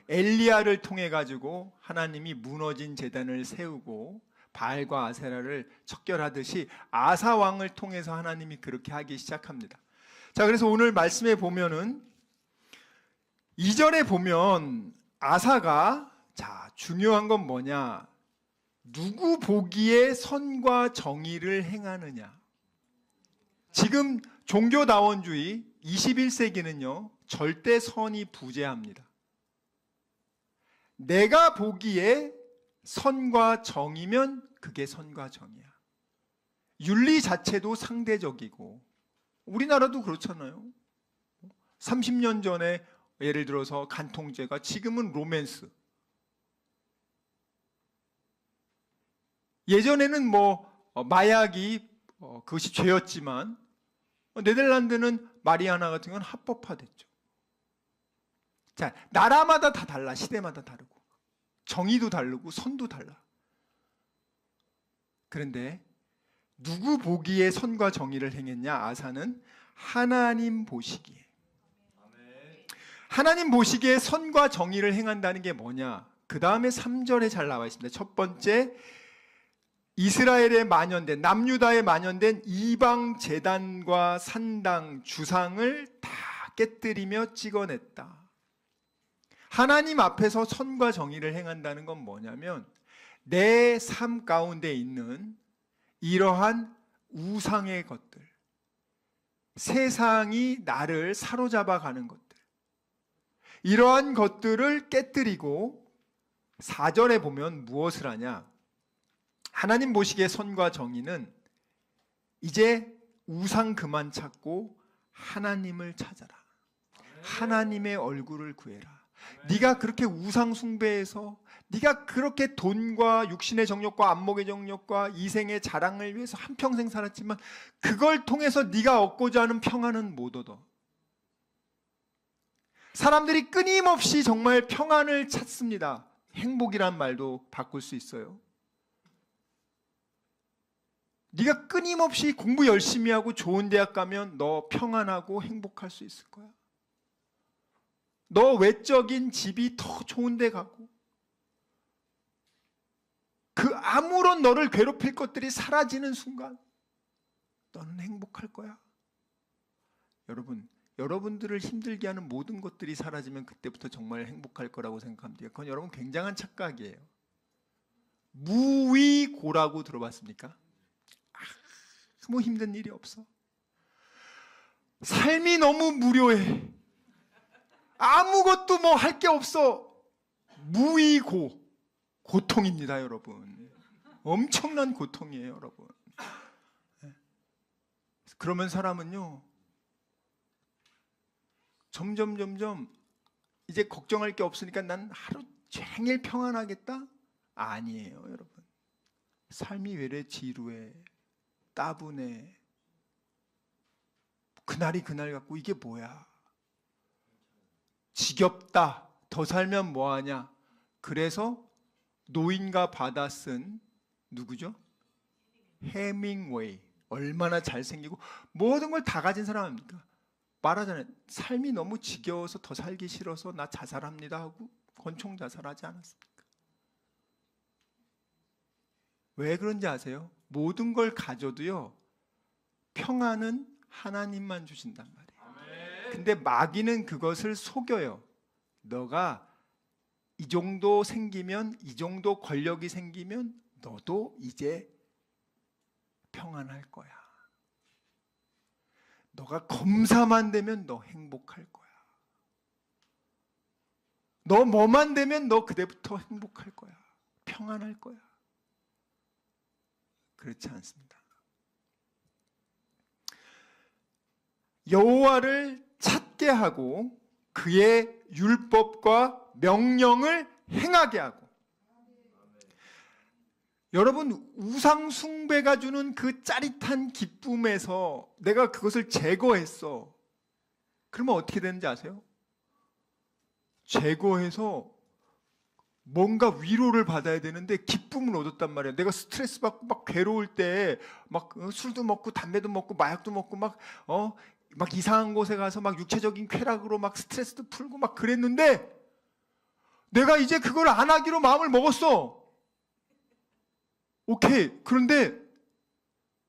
엘리야를 통해 가지고 하나님이 무너진 제단을 세우고 바알과 아세라를 척결하듯이 아사 왕을 통해서 하나님이 그렇게 하기 시작합니다. 자, 그래서 오늘 말씀에 보면은 2절에 보면 아사가 중요한 건 뭐냐? 누구 보기에 선과 정의를 행하느냐? 지금 종교다원주의 21세기는요 절대 선이 부재합니다. 내가 보기에 선과 정이면 그게 선과 정이야. 윤리 자체도 상대적이고, 우리나라도 그렇잖아요. 30년 전에 예를 들어서 간통죄가 지금은 로맨스. 예전에는 마약이 그것이 죄였지만 네덜란드는 마리아나 같은 건 합법화됐죠. 자, 나라마다 다 달라. 시대마다 다르고 정의도 다르고 선도 달라. 그런데 누구 보기에 선과 정의를 행했냐? 아사는 하나님 보시기에. 하나님 보시기에 선과 정의를 행한다는 게 뭐냐? 그 다음에 3절에 잘 나와 있습니다. 첫 번째, 이스라엘에 만연된, 남유다에 만연된 이방 제단과 산당, 주상을 다 깨뜨리며 찍어냈다. 하나님 앞에서 선과 정의를 행한다는 건 뭐냐면 내 삶 가운데 있는 이러한 우상의 것들, 세상이 나를 사로잡아 가는 것들, 이러한 것들을 깨뜨리고 4절에 보면 무엇을 하냐? 하나님 보시기에 선과 정의는 이제 우상 그만 찾고 하나님을 찾아라. 하나님의 얼굴을 구해라. 네가 그렇게 우상 숭배해서, 네가 그렇게 돈과 육신의 정욕과 안목의 정욕과 이생의 자랑을 위해서 한평생 살았지만 그걸 통해서 네가 얻고자 하는 평안은 못 얻어. 사람들이 끊임없이 정말 평안을 찾습니다. 행복이란 말도 바꿀 수 있어요. 네가 끊임없이 공부 열심히 하고 좋은 대학 가면 너 평안하고 행복할 수 있을 거야. 너 외적인 집이 더 좋은 데 가고, 그 아무런 너를 괴롭힐 것들이 사라지는 순간 너는 행복할 거야. 여러분, 여러분들을 힘들게 하는 모든 것들이 사라지면 그때부터 정말 행복할 거라고 생각합니다. 그건 여러분 굉장한 착각이에요. 무위고라고 들어봤습니까? 아무 힘든 일이 없어. 삶이 너무 무료해. 아무것도 뭐 할 게 없어. 무위고. 고통입니다, 여러분. 엄청난 고통이에요, 여러분. 그러면 사람은요, 점점 이제 걱정할 게 없으니까 난 하루 종일 평안하겠다? 아니에요, 여러분. 삶이 왜래 지루해, 따분해. 그날이 그날 같고 이게 뭐야? 지겹다. 더 살면 뭐하냐? 그래서 노인과 바다 쓴 누구죠? 해밍웨이. 얼마나 잘생기고 모든 걸 다 가진 사람 아닙니까? 말하잖아요. 삶이 너무 지겨워서 더 살기 싫어서 나 자살합니다 하고 권총 자살하지 않았습니까? 왜 그런지 아세요? 모든 걸 가져도요, 평안은 하나님만 주신단 말이에요. 근데 마귀는 그것을 속여요. 너가 이 정도 생기면, 이 정도 권력이 생기면 너도 이제 평안할 거야. 너가 검사만 되면 너 행복할 거야. 너 뭐만 되면 너 그때부터 행복할 거야. 평안할 거야. 그렇지 않습니다. 여호와를 찾게 하고 그의 율법과 명령을 행하게 하고. 여러분, 우상 숭배가 주는 그 짜릿한 기쁨에서 내가 그것을 제거했어. 그러면 어떻게 되는지 아세요? 제거해서 뭔가 위로를 받아야 되는데 기쁨을 얻었단 말이야. 내가 스트레스 받고 막 괴로울 때 막 술도 먹고 담배도 먹고 마약도 먹고 막 이상한 곳에 가서 막 육체적인 쾌락으로 막 스트레스도 풀고 막 그랬는데 내가 이제 그걸 안 하기로 마음을 먹었어. 오케이. 그런데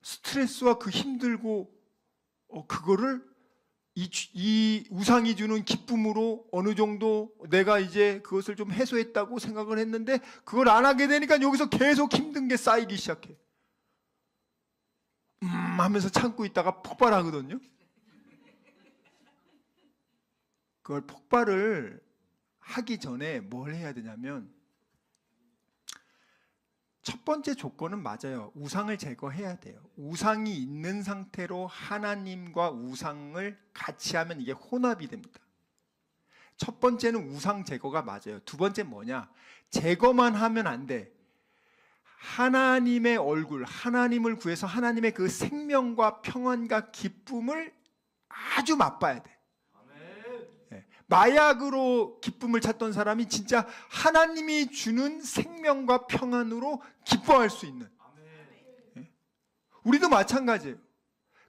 스트레스와 그 힘들고 그거를 이 우상이 주는 기쁨으로 어느 정도 내가 이제 그것을 좀 해소했다고 생각을 했는데 그걸 안 하게 되니까 여기서 계속 힘든 게 쌓이기 시작해. 하면서 참고 있다가 폭발하거든요. 그걸 폭발을 하기 전에 뭘 해야 되냐면, 첫 번째 조건은 맞아요. 우상을 제거해야 돼요. 우상이 있는 상태로 하나님과 우상을 같이 하면 이게 혼합이 됩니다. 첫 번째는 우상 제거가 맞아요. 두 번째 뭐냐? 제거만 하면 안 돼. 하나님의 얼굴, 하나님을 구해서 하나님의 그 생명과 평안과 기쁨을 아주 맛봐야 돼. 마약으로 기쁨을 찾던 사람이 진짜 하나님이 주는 생명과 평안으로 기뻐할 수 있는. 우리도 마찬가지예요.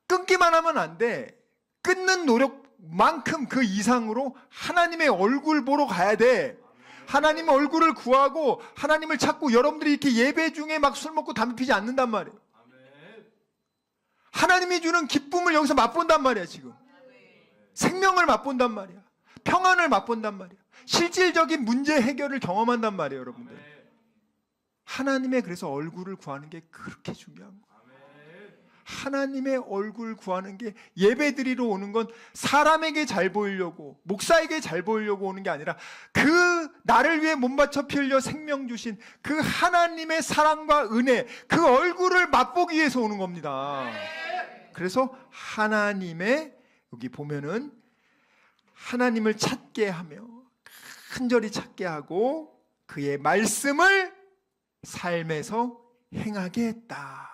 끊기만 하면 안 돼. 끊는 노력만큼 그 이상으로 하나님의 얼굴 보러 가야 돼. 하나님의 얼굴을 구하고 하나님을 찾고. 여러분들이 이렇게 예배 중에 막 술 먹고 담배 피지 않는단 말이에요. 하나님이 주는 기쁨을 여기서 맛본단 말이야. 지금 생명을 맛본단 말이야. 평안을 맛본단 말이에요. 실질적인 문제 해결을 경험한단 말이에요, 여러분들. 하나님의 그래서 얼굴을 구하는 게 그렇게 중요한 거예요. 하나님의 얼굴 구하는 게, 예배드리러 오는 건 사람에게 잘 보이려고, 목사에게 잘 보이려고 오는 게 아니라 그 나를 위해 몸 바쳐 피 흘려 생명 주신 그 하나님의 사랑과 은혜, 그 얼굴을 맛보기 위해서 오는 겁니다. 그래서 하나님의, 여기 보면은 하나님을 찾게 하며 간절히 찾게 하고 그의 말씀을 삶에서 행하게 했다.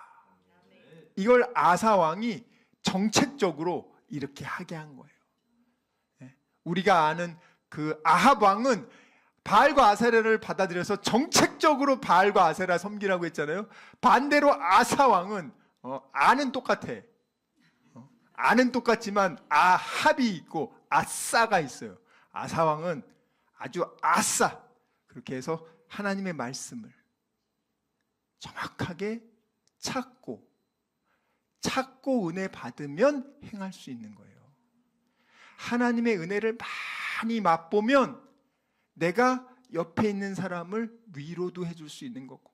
이걸 아사 왕이 정책적으로 이렇게 하게 한 거예요. 우리가 아는 그 아합 왕은 바알과 아세라를 받아들여서 정책적으로 바알과 아세라 섬기라고 했잖아요. 반대로 아사 왕은 아는 똑같아. 아는 똑같지만 아합이 있고 아싸가 있어요. 아사 왕은 아주 아싸, 그렇게 해서 하나님의 말씀을, 정확하게 찾고 은혜 받으면 행할 수 있는 거예요. 하나님의 은혜를 많이 맛보면 내가 옆에 있는 사람을 위로도 해줄 수 있는 거고,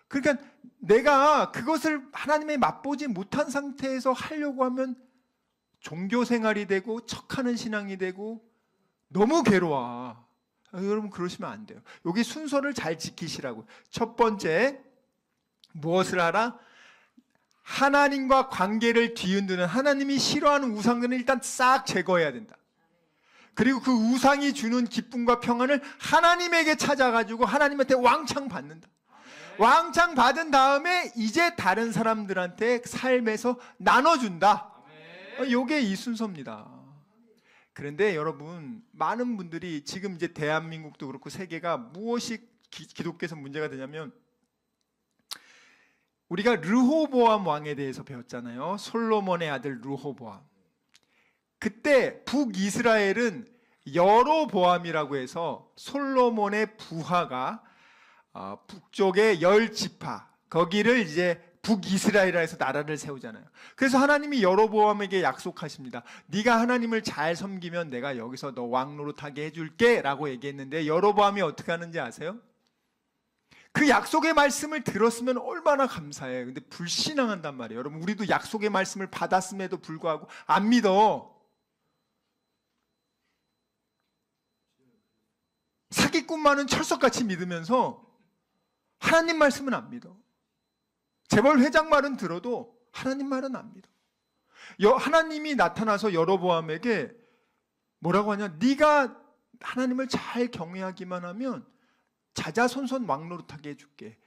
그러니까 내가 그것을 하나님의 맛보지 못한 상태에서 하려고 하면 종교 생활이 되고 척하는 신앙이 되고 너무 괴로워. 여러분 그러시면 안 돼요. 여기 순서를 잘 지키시라고. 첫 번째, 무엇을 하라? 하나님과 관계를 뒤흔드는, 하나님이 싫어하는 우상들은 일단 싹 제거해야 된다. 그리고 그 우상이 주는 기쁨과 평안을 하나님에게 찾아가지고 하나님한테 왕창 받는다. 왕창 받은 다음에 이제 다른 사람들한테 삶에서 나눠준다. 이게 이 순서입니다. 그런데 여러분, 많은 분들이 지금 이제 대한민국도 그렇고 세계가 무엇이 기독교에서 문제가 되냐면, 우리가 르호보암 왕에 대해서 배웠잖아요. 솔로몬의 아들 르호보암. 그때 북이스라엘은 여로보암이라고 해서 솔로몬의 부하가 북쪽의 10지파, 거기를 이제 북이스라엘이라 해서 나라를 세우잖아요. 그래서 하나님이 여로보암에게 약속하십니다. 네가 하나님을 잘 섬기면 내가 여기서 너 왕노릇하게 해줄게 라고 얘기했는데, 여로보암이 어떻게 하는지 아세요? 그 약속의 말씀을 들었으면 얼마나 감사해요. 근데 불신앙한단 말이에요. 여러분, 우리도 약속의 말씀을 받았음에도 불구하고 안 믿어. 사기꾼만은 철석같이 믿으면서 하나님 말씀은 안 믿어. 재벌 회장 말은 들어도 하나님 말은 안 믿어. 하나님이 나타나서 여로보암에게 뭐라고 하냐? 네가 하나님을 잘 경외하기만 하면 자자손손 왕노릇하게 해줄게.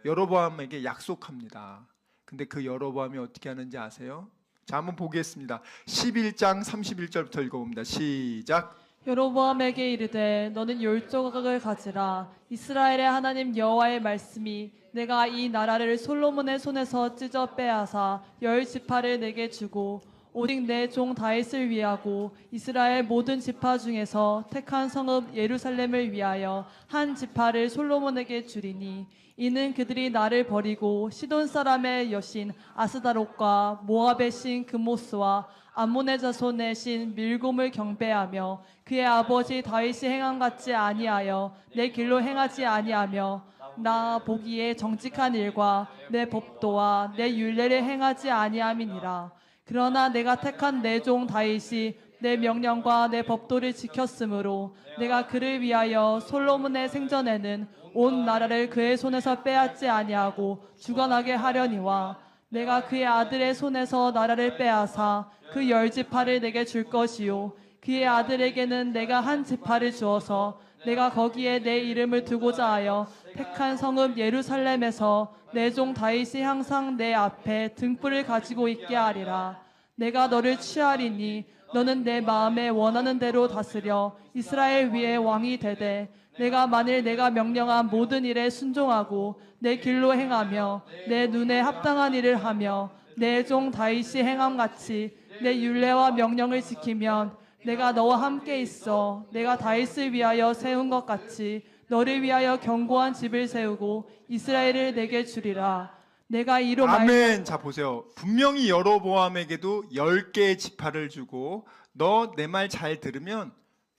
여로보암에게 약속합니다. 근데 그 여로보암이 어떻게 하는지 아세요? 자, 한번 보겠습니다. 11장 31절부터 읽어봅니다. 시작. 여로보암에게 이르되 너는 10조각을 가지라. 이스라엘의 하나님 여호와의 말씀이 내가 이 나라를 솔로몬의 손에서 찢어 빼앗아 10지파를 내게 주고 오직 내 종 다윗을 위하고 이스라엘 모든 지파 중에서 택한 성읍 예루살렘을 위하여 한 지파를 솔로몬에게 주리니, 이는 그들이 나를 버리고 시돈 사람의 여신 아스다롯과 모압의 신 그모스와 암몬의 자손의 신 밀곰을 경배하며 그의 아버지 다윗이 행한 같지 아니하여 내 길로 행하지 아니하며 나 보기에 정직한 일과 내 법도와 내 율례를 행하지 아니함이니라. 그러나 내가 택한 내 종 다윗이 내 명령과 내 법도를 지켰으므로 내가 그를 위하여 솔로몬의 생전에는 온 나라를 그의 손에서 빼앗지 아니하고 주관하게 하려니와, 내가 그의 아들의 손에서 나라를 빼앗아 그 10지파를 내게 줄 것이요 그의 아들에게는 내가 한 지파를 주어서 내가 거기에 내 이름을 두고자 하여 택한 성읍 예루살렘에서 내 종 다윗이 항상 내 앞에 등불을 가지고 있게 하리라. 내가 너를 취하리니 너는 내 마음에 원하는 대로 다스려 이스라엘 위에 왕이 되되, 내가 만일 내가 명령한 모든 일에 순종하고 내 길로 행하며 내 눈에 합당한 일을 하며 내 종 다윗이 행함같이 내 율례와 명령을 지키면 내가 너와 함께 있어 내가 다윗을 위하여 세운 것 같이 너를 위하여 견고한 집을 세우고 이스라엘을 내게 주리라. 내가 이로 아멘. 자, 보세요. 분명히 여로보암에게도 10개의 지파를 주고 너 내 말 잘 들으면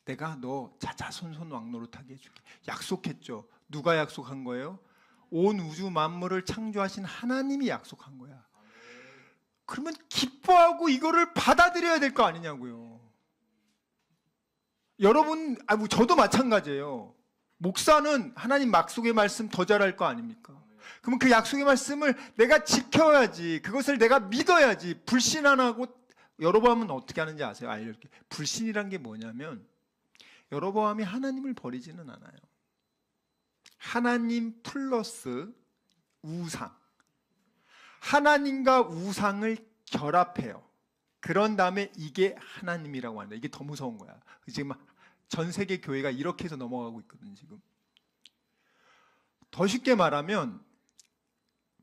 내가 너 자자손손 왕노릇하게 해줄게. 약속했죠. 누가 약속한 거예요? 온 우주 만물을 창조하신 하나님이 약속한 거야. 그러면 기뻐하고 이거를 받아들여야 될 거 아니냐고요. 여러분, 저도 마찬가지예요. 목사는 하나님 약속의 말씀 더 잘할 거 아닙니까? 그러면 그 약속의 말씀을 내가 지켜야지. 그것을 내가 믿어야지. 불신 안 하고. 여로보암은 어떻게 하는지 아세요? 알려줄게. 불신이란 게 뭐냐면, 여로보암이 하나님을 버리지는 않아요. 하나님 플러스 우상, 하나님과 우상을 결합해요. 그런 다음에 이게 하나님이라고 한다. 이게 더 무서운 거야. 지금 전 세계 교회가 이렇게 해서 넘어가고 있거든. 지금 더 쉽게 말하면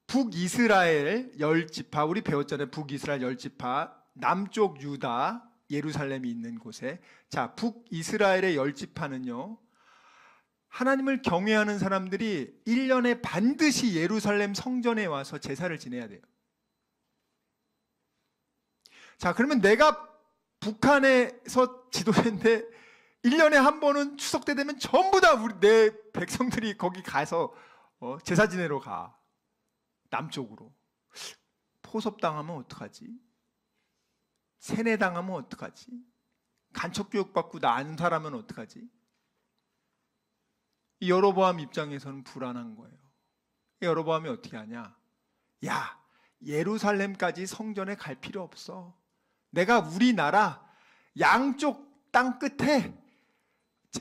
북이스라엘 10지파, 우리 배웠잖아요. 북이스라엘 10지파, 남쪽 유다 예루살렘이 있는 곳에, 자, 북이스라엘의 10지파는요 하나님을 경외하는 사람들이 1년에 반드시 예루살렘 성전에 와서 제사를 지내야 돼요. 자, 그러면 내가 북한에서 지도자인데 1년에 한 번은 추석 때 되면 전부 다 내 백성들이 거기 가서 제사 지내러 가. 남쪽으로. 포섭당하면 어떡하지? 세뇌당하면 어떡하지? 간첩교육받고 난 사람은 어떡하지? 이 여로보암 입장에서는 불안한 거예요. 여로보암이 어떻게 하냐? 야, 예루살렘까지 성전에 갈 필요 없어. 내가 우리나라 양쪽 땅 끝에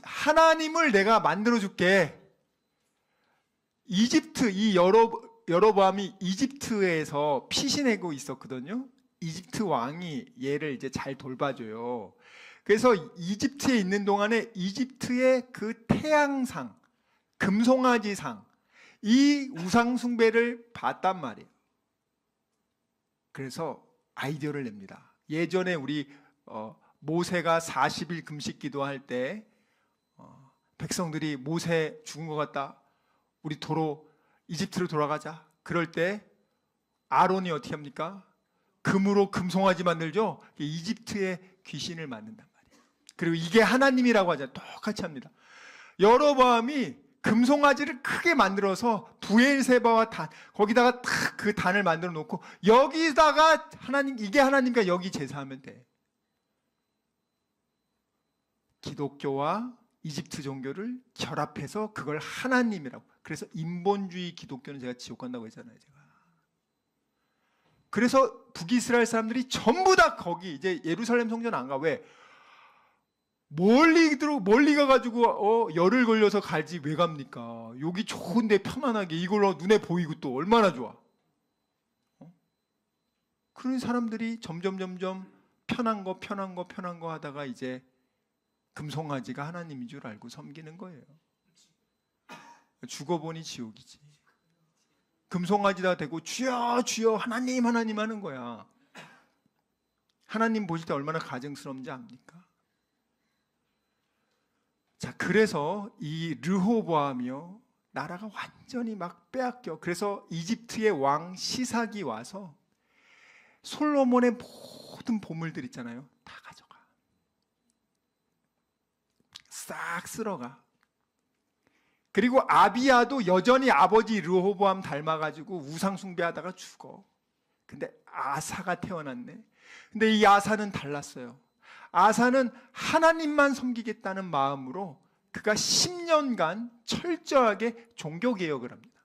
하나님을 내가 만들어 줄게. 이집트, 이 여로보암이 이집트에서 피신하고 있었거든요. 이집트 왕이 얘를 이제 잘 돌봐줘요. 그래서 이집트에 있는 동안에 이집트의 그 태양상, 금송아지상, 이 우상숭배를 봤단 말이에요. 그래서 아이디어를 냅니다. 예전에 우리 모세가 40일 금식 기도할 때 백성들이 모세 죽은 것 같다. 우리 도로 이집트로 돌아가자. 그럴 때 아론이 어떻게 합니까? 금으로 금송아지 만들죠. 이집트의 귀신을 만든단 말이에요. 그리고 이게 하나님이라고 하잖아요. 똑같이 합니다. 여로보암이 금송아지를 크게 만들어서 부엘세바와 단, 거기다가 탁 그 단을 만들어 놓고 여기다가 하나님, 이게 하나님과 여기 제사하면 돼. 기독교와 이집트 종교를 결합해서 그걸 하나님이라고. 그래서 인본주의 기독교는 제가 지옥 간다고 했잖아요. 제가. 그래서 북이스라엘 사람들이 전부 다 거기 이제 예루살렘 성전 안 가. 왜? 멀리 가가지고 열을 걸려서 갈지 왜 갑니까? 여기 좋은데 편안하게 이걸로 눈에 보이고 또 얼마나 좋아. 그런 사람들이 점점 편한 거 하다가 이제 금송아지가 하나님인 줄 알고 섬기는 거예요. 죽어보니 지옥이지. 금송아지다 대고 주여 주여 하나님 하나님 하는 거야. 하나님 보실 때 얼마나 가증스러운지 압니까? 자, 그래서 이 르호보암이요, 나라가 완전히 막 빼앗겨. 그래서 이집트의 왕 시삭이 와서 솔로몬의 모든 보물들 있잖아요, 다 가져가. 싹 쓸어가. 그리고 아비야도 여전히 아버지 르호보암 닮아가지고 우상 숭배하다가 죽어. 근데 아사가 태어났네. 근데 이 아사는 달랐어요. 아사는 하나님만 섬기겠다는 마음으로 그가 10년간 철저하게 종교개혁을 합니다.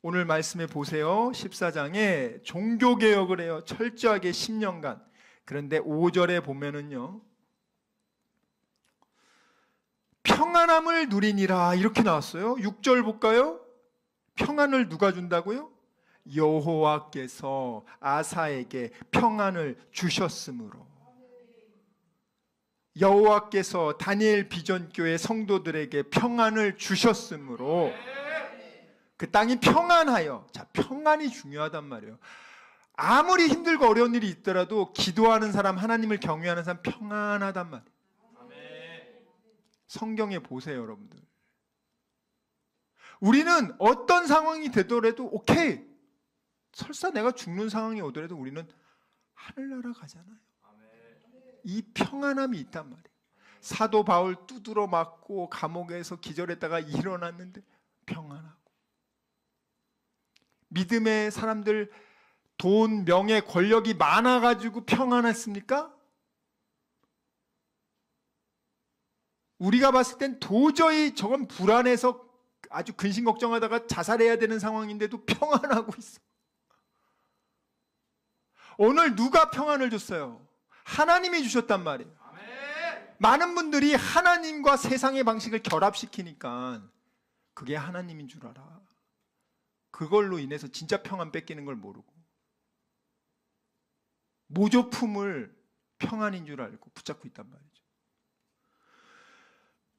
오늘 말씀에 보세요. 14장에 종교개혁을 해요. 철저하게 10년간. 그런데 5절에 보면은요, 평안함을 누리니라 이렇게 나왔어요. 6절 볼까요? 평안을 누가 준다고요? 여호와께서 아사에게 평안을 주셨으므로. 여호와께서 다니엘 비전교회 성도들에게 평안을 주셨으므로 그 땅이 평안하여. 자, 평안이 중요하단 말이에요. 아무리 힘들고 어려운 일이 있더라도 기도하는 사람, 하나님을 경외하는 사람 평안하단 말이에요. 성경에 보세요, 여러분들. 우리는 어떤 상황이 되더라도 오케이, 설사 내가 죽는 상황이 오더라도 우리는 하늘나라 가잖아요. 이 평안함이 있단 말이에요. 사도 바울 두드러 맞고 감옥에서 기절했다가 일어났는데 평안하고. 믿음의 사람들 돈, 명예, 권력이 많아가지고 평안했습니까? 우리가 봤을 땐 도저히 저건 불안해서 아주 근심 걱정하다가 자살해야 되는 상황인데도 평안하고 있어. 오늘 누가 평안을 줬어요? 하나님이 주셨단 말이에요. 많은 분들이 하나님과 세상의 방식을 결합시키니까 그게 하나님인 줄 알아. 그걸로 인해서 진짜 평안 뺏기는 걸 모르고 모조품을 평안인 줄 알고 붙잡고 있단 말이죠.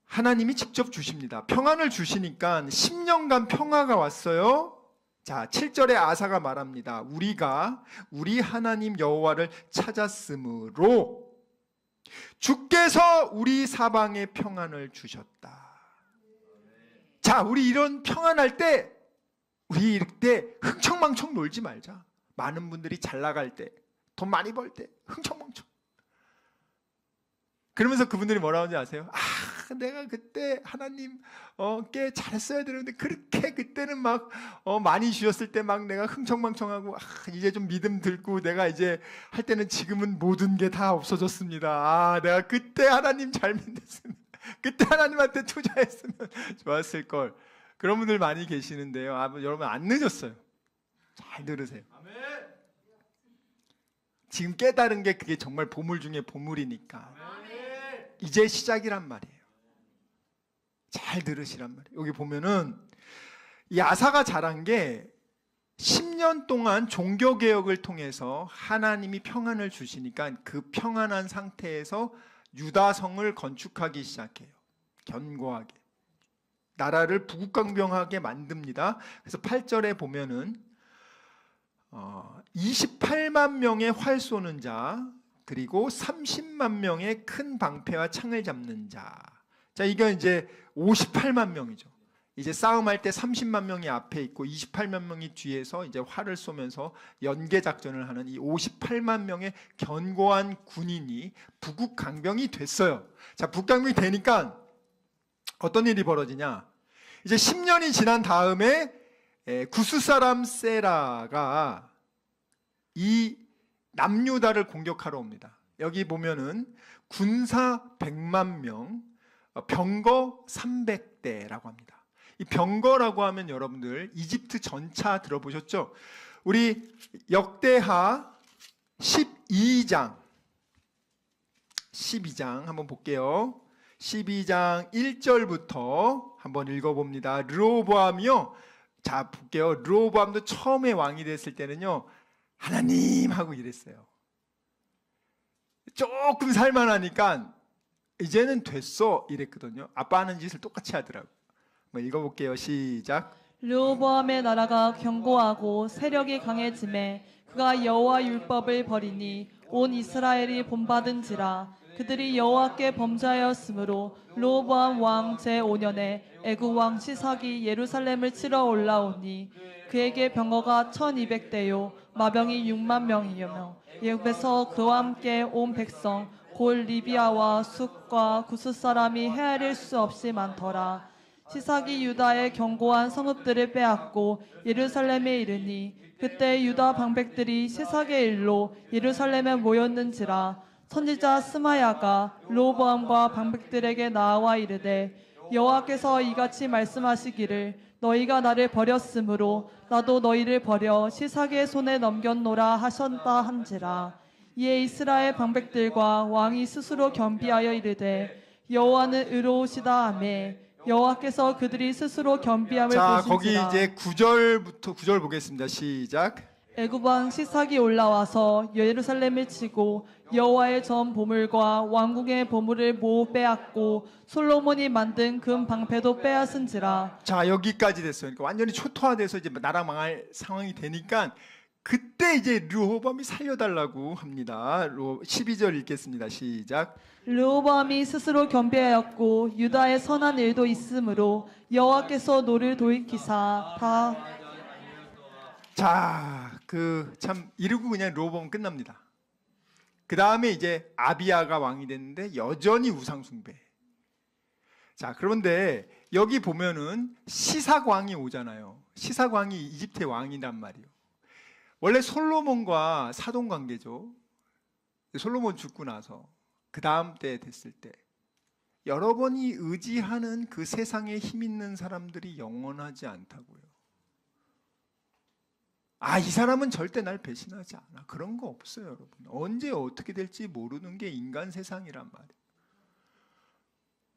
하나님이 직접 주십니다. 평안을 주시니까 10년간 평화가 왔어요. 자, 7절에 아사가 말합니다. 우리가 우리 하나님 여호와를 찾았으므로. 주께서 우리 사방에 평안을 주셨다. 자, 우리 이런 평안할 때 우리 이때 흥청망청 놀지 말자. 많은 분들이 잘 나갈 때, 돈 많이 벌 때 흥청망청. 그러면서 그분들이 뭐라고 하는지 아세요? 아, 내가 그때 하나님께 잘했어야 되는데 그렇게 그때는 막 많이 주셨을 때 막 내가 흥청망청하고 이제 좀 믿음 들고 내가 이제 할 때는 지금은 모든 게 다 없어졌습니다. 아, 내가 그때 하나님 잘 믿었으면, 그때 하나님한테 투자했으면 좋았을 걸. 그런 분들 많이 계시는데요. 여러분 안 늦었어요. 잘 들으세요. 지금 깨달은 게 그게 정말 보물 중에 보물이니까 이제 시작이란 말이에요. 잘 들으시란 말이에요. 여기 보면은 이 아사가 잘한 게 10년 동안 종교개혁을 통해서 하나님이 평안을 주시니까 그 평안한 상태에서 유다성을 건축하기 시작해요. 견고하게 나라를 부국강병하게 만듭니다. 그래서 8절에 보면은 28만 명의 활 쏘는 자, 그리고 30만 명의 큰 방패와 창을 잡는 자. 자, 이건 이제 58만 명이죠. 이제 싸움할 때 30만 명이 앞에 있고 28만 명이 뒤에서 이제 활을 쏘면서 연계 작전을 하는 이 58만 명의 견고한 군인이 부국강병이 됐어요. 자, 북강병이 되니까 어떤 일이 벌어지냐? 이제 10년이 지난 다음에 구스 사람 세라가 이 남유다를 공격하러 옵니다. 여기 보면은 군사 100만 명, 병거 300대라고 합니다. 이 병거라고 하면 여러분들 이집트 전차 들어보셨죠? 우리 역대하 12장 한번 볼게요. 12장 1절부터 한번 읽어봅니다. 르호보암이요. 자, 볼게요. 르호보암도 처음에 왕이 됐을 때는요, 하나님 하고 이랬어요. 조금 살만하니까 이제는 됐어 이랬거든요. 아빠 하는 짓을 똑같이 하더라고요. 한번 읽어볼게요. 시작. 르호보암의 나라가 견고하고 세력이 강해짐에 그가 여호와 율법을 버리니 온 이스라엘이 본받은지라. 그들이 여호와께 범죄하였으므로 르호보암 왕 제5년에 애굽 왕 시삭이 예루살렘을 치러 올라오니 그에게 병거가 1200대요 마병이 6만 명이며 애굽에서 그와 함께 온 백성 골 리비아와 숫과 구스 사람이 헤아릴 수 없이 많더라. 시삭이 유다의 견고한 성읍들을 빼앗고 예루살렘에 이르니 그때 유다 방백들이 시삭의 일로 예루살렘에 모였는지라. 선지자 스마야가 르호보암과 방백들에게 나와 이르되 여호와께서 이같이 말씀하시기를 너희가 나를 버렸으므로 나도 너희를 버려 시삭의 손에 넘겼노라 하셨다 한지라. 이에 이스라엘 방백들과 왕이 스스로 겸비하여 이르되 여호와는 의로우시다 하매 여호와께서 그들이 스스로 겸비함을 자, 보신지라. 거기 이제 9절 보겠습니다. 시작. 애굽 왕 시삭이 올라와서 예루살렘을 치고 여호와의 전 보물과 왕궁의 보물을 모두 빼앗고 솔로몬이 만든 금 방패도 빼앗은지라. 자, 여기까지 됐어요. 그러니까 완전히 초토화돼서 이제 나라 망할 상황이 되니까 그때 이제 르호보암이 살려달라고 합니다. 12절 읽겠습니다. 시작. 르호보암이 스스로 겸비하였고 유다의 선한 일도 있으므로 여호와께서 노를 돌이키사 다. 자, 참 이러고 그냥 르호보암 끝납니다. 그 다음에 이제 아비야가 왕이 됐는데 여전히 우상 숭배. 자, 그런데 여기 보면은 시삭 왕이 오잖아요. 시삭 왕이 이집트의 왕이란 말이에요. 원래 솔로몬과 사돈 관계죠. 솔로몬 죽고 나서 그 다음 때 됐을 때 여러분이 의지하는 그 세상에 힘 있는 사람들이 영원하지 않다고요. 아, 이 사람은 절대 날 배신하지 않아. 그런 거 없어요, 여러분. 언제 어떻게 될지 모르는 게 인간 세상이란 말이에요.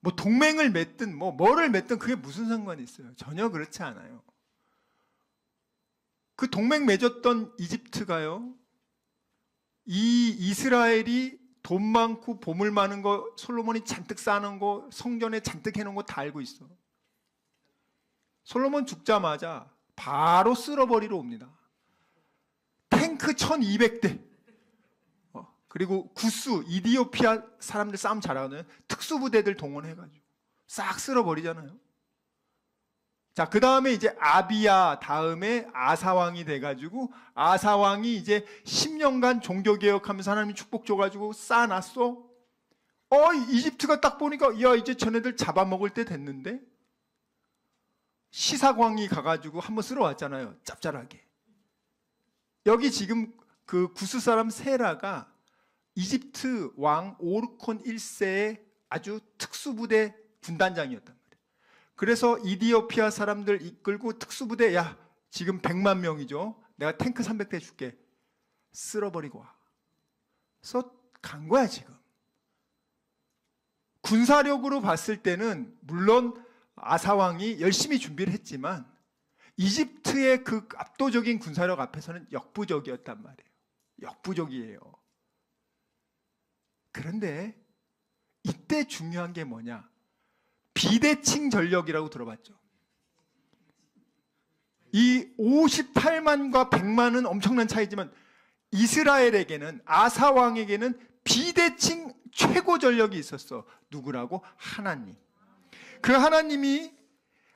뭐 동맹을 맺든 뭐를 맺든 그게 무슨 상관이 있어요. 전혀 그렇지 않아요. 그 동맹 맺었던 이집트가요, 이 이스라엘이 돈 많고 보물 많은 거, 솔로몬이 잔뜩 쌓는 거, 성전에 잔뜩 해놓은 거 다 알고 있어. 솔로몬 죽자마자 바로 쓸어버리러 옵니다. 탱크 1200대, 그리고 구스, 이디오피아 사람들 싸움 잘하거든요. 특수부대들 동원해가지고 싹 쓸어버리잖아요. 자, 그 다음에 이제 아비야 다음에 아사왕이 돼가지고 아사왕이 이제 10년간 종교개혁하면서 하나님이 축복 줘가지고 쌓아놨어. 이집트가 딱 보니까 야, 이제 쟤네들 잡아먹을 때 됐는데, 시사광이 가가지고 한번 쓸어왔잖아요. 짭짤하게. 여기 지금 그 구스 사람 세라가 이집트 왕 오르콘 1세의 아주 특수부대 군단장이었단 말이에요. 그래서 이디오피아 사람들 이끌고 특수부대, 야, 지금 100만 명이죠. 내가 탱크 300대 줄게. 쓸어버리고 와. 그래서 간 거야 지금. 군사력으로 봤을 때는 물론 아사왕이 열심히 준비를 했지만 이집트의 그 압도적인 군사력 앞에서는 역부족이었단 말이에요. 역부족이에요. 그런데 이때 중요한 게 뭐냐? 비대칭 전력이라고 들어봤죠. 이 58만과 100만은 엄청난 차이지만 이스라엘에게는, 아사왕에게는 비대칭 최고 전력이 있었어. 누구라고? 하나님. 그 하나님이,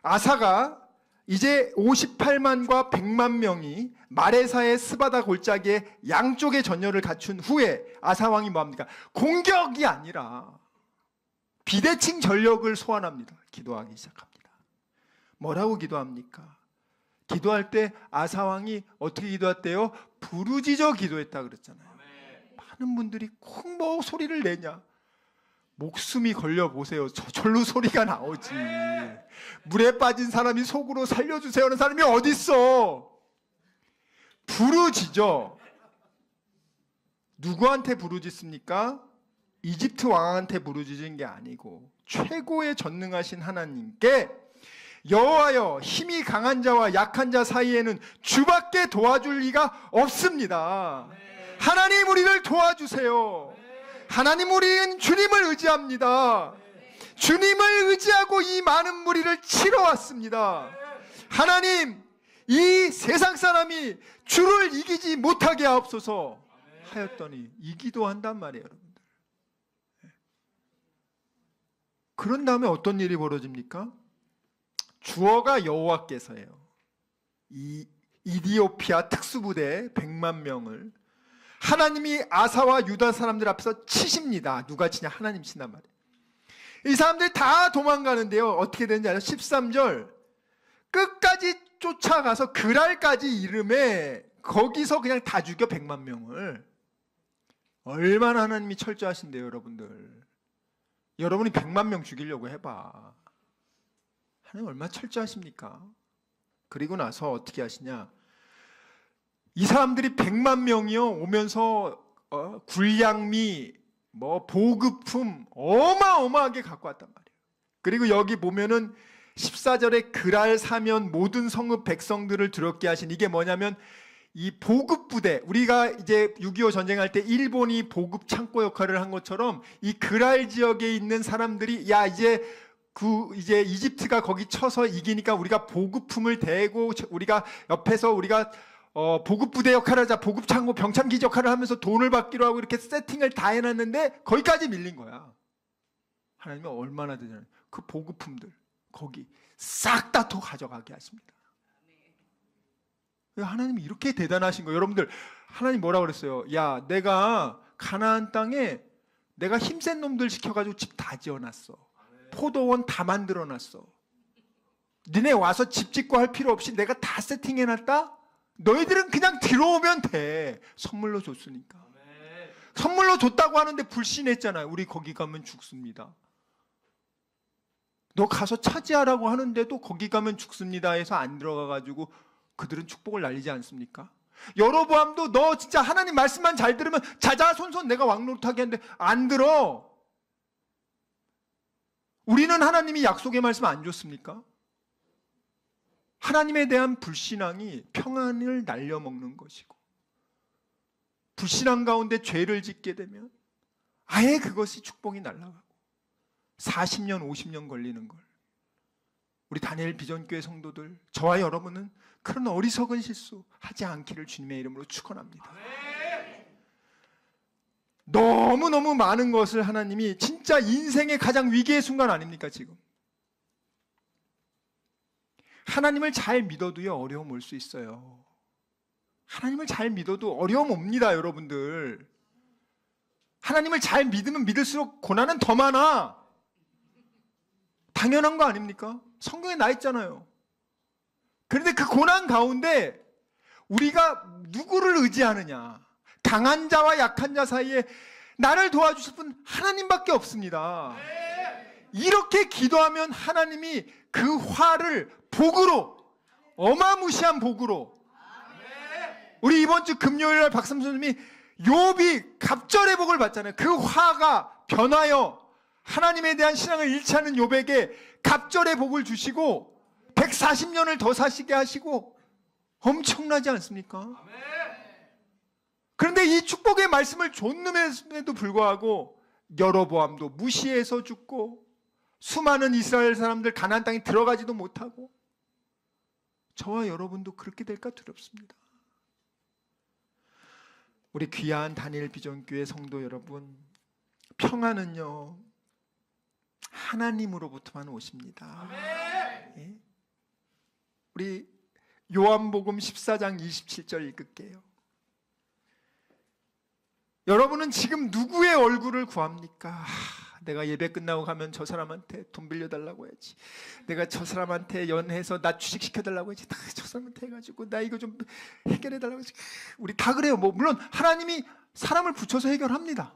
아사가 이제 58만과 100만 명이 마레사의 스바다 골짜기에 양쪽의 전열을 갖춘 후에 아사왕이 뭐합니까? 공격이 아니라 비대칭 전력을 소환합니다. 기도하기 시작합니다. 뭐라고 기도합니까? 기도할 때 아사왕이 어떻게 기도했대요? 부르짖어 기도했다 그랬잖아요. 많은 분들이 콩 뭐 소리를 내냐? 목숨이 걸려 보세요. 저절로 소리가 나오지. 물에 빠진 사람이 속으로 살려주세요 하는 사람이 어디 있어? 부르짖어. 누구한테 부르짖습니까? 이집트 왕한테 부르짖은 게 아니고 최고의 전능하신 하나님께, 여호와여, 힘이 강한 자와 약한 자 사이에는 주밖에 도와줄 리가 없습니다. 하나님, 우리를 도와주세요. 하나님, 우리는 주님을 의지합니다. 주님을 의지하고 이 많은 무리를 치러 왔습니다. 하나님, 이 세상 사람이 주를 이기지 못하게 하옵소서 하였더니 이기도 한단 말이에요, 여러분들. 그런 다음에 어떤 일이 벌어집니까? 주어가 여호와께서예요. 이 이디오피아 특수부대 100만 명을 하나님이 아사와 유다 사람들 앞에서 치십니다. 누가 치냐? 하나님 친단 말이에요. 이 사람들 다 도망가는데요. 어떻게 되는지 알아요? 13절 끝까지 쫓아가서 그랄까지 이름에 거기서 그냥 다 죽여 100만 명을. 얼마나 하나님이 철저하신데요, 여러분들. 여러분이 100만 명 죽이려고 해봐. 하나님 얼마나 철저하십니까? 그리고 나서 어떻게 하시냐? 이 사람들이 100만 명이요 오면서 굴량미, 뭐 보급품 어마어마하게 갖고 왔단 말이에요. 그리고 여기 보면은 14절에 그랄 사면 모든 성읍 백성들을 두렵게 하신, 이게 뭐냐면 이 보급 부대, 우리가 이제 6.25 전쟁할 때 일본이 보급 창고 역할을 한 것처럼 이 그랄 지역에 있는 사람들이, 야, 이제 이집트가 거기 쳐서 이기니까 우리가 보급품을 대고 우리가 옆에서 우리가 보급부대 역할을 하자, 보급창고 병참기 역할을 하면서 돈을 받기로 하고 이렇게 세팅을 다 해놨는데 거기까지 밀린 거야. 하나님이 얼마나 되잖아요. 그 보급품들 거기 싹 다 더 가져가게 하십니다. 하나님이 이렇게 대단하신 거예요. 여러분들, 하나님 뭐라고 그랬어요? 야, 내가 가나안 땅에 내가 힘센 놈들 시켜가지고 집 다 지어놨어. 포도원 다 만들어놨어. 니네 와서 집 짓고 할 필요 없이 내가 다 세팅해놨다? 너희들은 그냥 들어오면 돼. 선물로 줬으니까. 선물로 줬다고 하는데 불신했잖아요. 우리 거기 가면 죽습니다. 너 가서 차지하라고 하는데도 거기 가면 죽습니다 해서 안 들어가가지고 그들은 축복을 날리지 않습니까? 여로보암도 너 진짜 하나님 말씀만 잘 들으면 자자손손 내가 왕노릇하게 하는데 안 들어. 우리는 하나님이 약속의 말씀 안 줬습니까? 하나님에 대한 불신앙이 평안을 날려먹는 것이고, 불신앙 가운데 죄를 짓게 되면 아예 그것이 축복이 날아가고 40년 50년 걸리는 걸, 우리 다니엘 비전교회 성도들, 저와 여러분은 그런 어리석은 실수 하지 않기를 주님의 이름으로 축원합니다. 너무너무 많은 것을 하나님이 진짜 인생의 가장 위기의 순간 아닙니까 지금? 하나님을 잘 믿어도요 어려움 올 수 있어요. 하나님을 잘 믿어도 어려움 옵니다 여러분들. 하나님을 잘 믿으면 믿을수록 고난은 더 많아. 당연한 거 아닙니까? 성경에 나 있잖아요. 그런데 그 고난 가운데 우리가 누구를 의지하느냐? 강한 자와 약한 자 사이에 나를 도와주실 분 하나님밖에 없습니다. 이렇게 기도하면 하나님이 그 화를 복으로, 어마무시한 복으로, 우리 이번 주 금요일날 박삼수님이 욥이 갑절의 복을 받잖아요. 그 화가 변하여 하나님에 대한 신앙을 잃지 않은 욥에게 갑절의 복을 주시고 140년을 더 사시게 하시고 엄청나지 않습니까? 그런데 이 축복의 말씀을 줬음에도 불구하고 여로보암도 무시해서 죽고 수많은 이스라엘 사람들 가나안 땅에 들어가지도 못하고 저와 여러분도 그렇게 될까 두렵습니다. 우리 귀한 다니엘 비전교회 성도 여러분, 평안은요 하나님으로부터만 오십니다. 예? 우리 요한복음 14장 27절 읽을게요. 여러분은 지금 누구의 얼굴을 구합니까? 내가 예배 끝나고 가면 저 사람한테 돈 빌려달라고 해야지. 내가 저 사람한테 연해서 나 주식시켜달라고 해야지. 저 사람한테 해가지고 나 이거 좀 해결해달라고 해야지. 우리 다 그래요. 물론 하나님이 사람을 붙여서 해결합니다.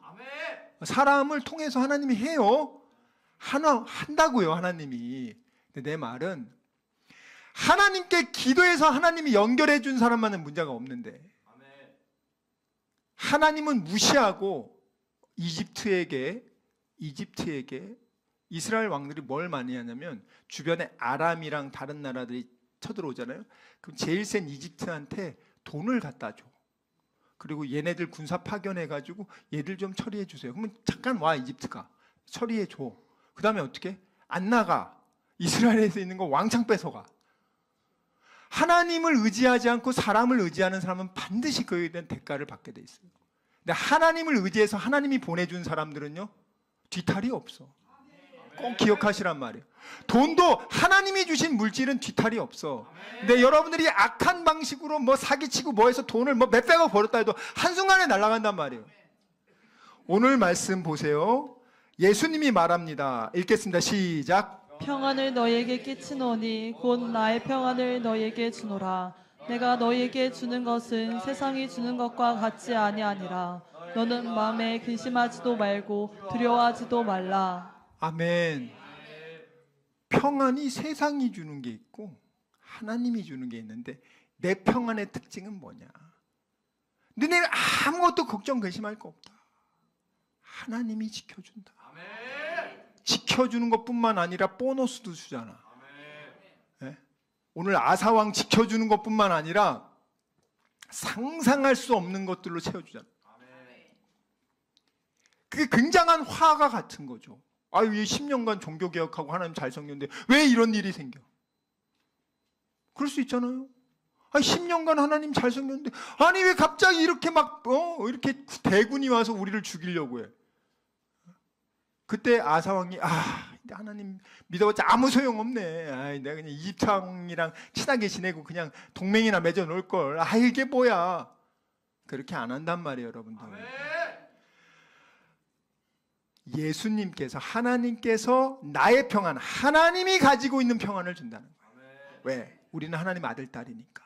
사람을 통해서 하나님이 해요. 한다고요 하나님이. 근데 내 말은 하나님께 기도해서 하나님이 연결해 준 사람만은 문제가 없는데 하나님은 무시하고 이집트에게 이스라엘 왕들이 뭘 많이 하냐면 주변에 아람이랑 다른 나라들이 쳐들어오잖아요. 그럼 제일 센 이집트한테 돈을 갖다 줘. 그리고 얘네들 군사 파견해가지고 얘들 좀 처리해 주세요. 그러면 잠깐 와 이집트가 처리해 줘. 그 다음에 어떻게? 안 나가. 이스라엘에서 있는 거 왕창 뺏어가. 하나님을 의지하지 않고 사람을 의지하는 사람은 반드시 그에 대한 대가를 받게 돼 있어요. 근데 하나님을 의지해서 하나님이 보내준 사람들은요 뒤탈이 없어. 꼭 기억하시란 말이에요. 돈도 하나님이 주신 물질은 뒤탈이 없어. 근데 여러분들이 악한 방식으로 뭐 사기치고 뭐 해서 돈을 뭐 몇백억 벌었다 해도 한순간에 날아간단 말이에요. 오늘 말씀 보세요. 예수님이 말합니다. 읽겠습니다. 시작. 평안을 너희에게 끼치노니 곧 나의 평안을 너희에게 주노라. 내가 너희에게 주는 것은 세상이 주는 것과 같지 아니하니라. 너는 마음에 근심하지도 말고 두려워하지도 말라. 아멘. 평안이 세상이 주는 게 있고 하나님이 주는 게 있는데 내 평안의 특징은 뭐냐? 너네 아무것도 걱정 근심할 거 없다. 하나님이 지켜준다. 지켜주는 것뿐만 아니라 보너스도 주잖아. 네? 오늘 아사왕 지켜주는 것뿐만 아니라 상상할 수 없는 것들로 채워주잖아. 그게 굉장한 화가 같은 거죠. 아유, 이 10년간 종교개혁하고 하나님 잘 섬겼는데 왜 이런 일이 생겨? 그럴 수 있잖아요. 10년간 하나님 잘 섬겼는데 아니 왜 갑자기 이렇게 막 이렇게 대군이 와서 우리를 죽이려고 해? 그때 아사왕이 하나님 믿어봤자 아무 소용없네. 내가 그냥 이집트 왕이랑 친하게 지내고 그냥 동맹이나 맺어 놓을 걸. 이게 뭐야? 그렇게 안 한단 말이에요, 여러분들. 예수님께서 하나님께서 나의 평안, 하나님이 가지고 있는 평안을 준다는 거예요. 왜? 우리는 하나님 아들 딸이니까.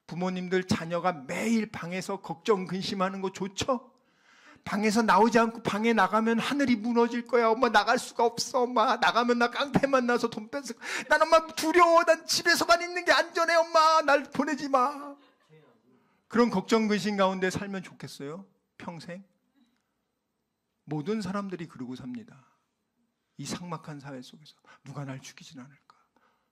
부모님들 자녀가 매일 방에서 걱정 근심하는 거 좋죠? 방에서 나오지 않고 방에 나가면 하늘이 무너질 거야. 엄마 나갈 수가 없어. 엄마 나가면 나 깡패 만나서 돈 뺏을 거야. 난 엄마 두려워. 난 집에서만 있는 게 안전해. 엄마 날 보내지 마. 그런 걱정 근심 가운데 살면 좋겠어요? 평생? 모든 사람들이 그러고 삽니다. 이 삭막한 사회 속에서 누가 날 죽이진 않을까?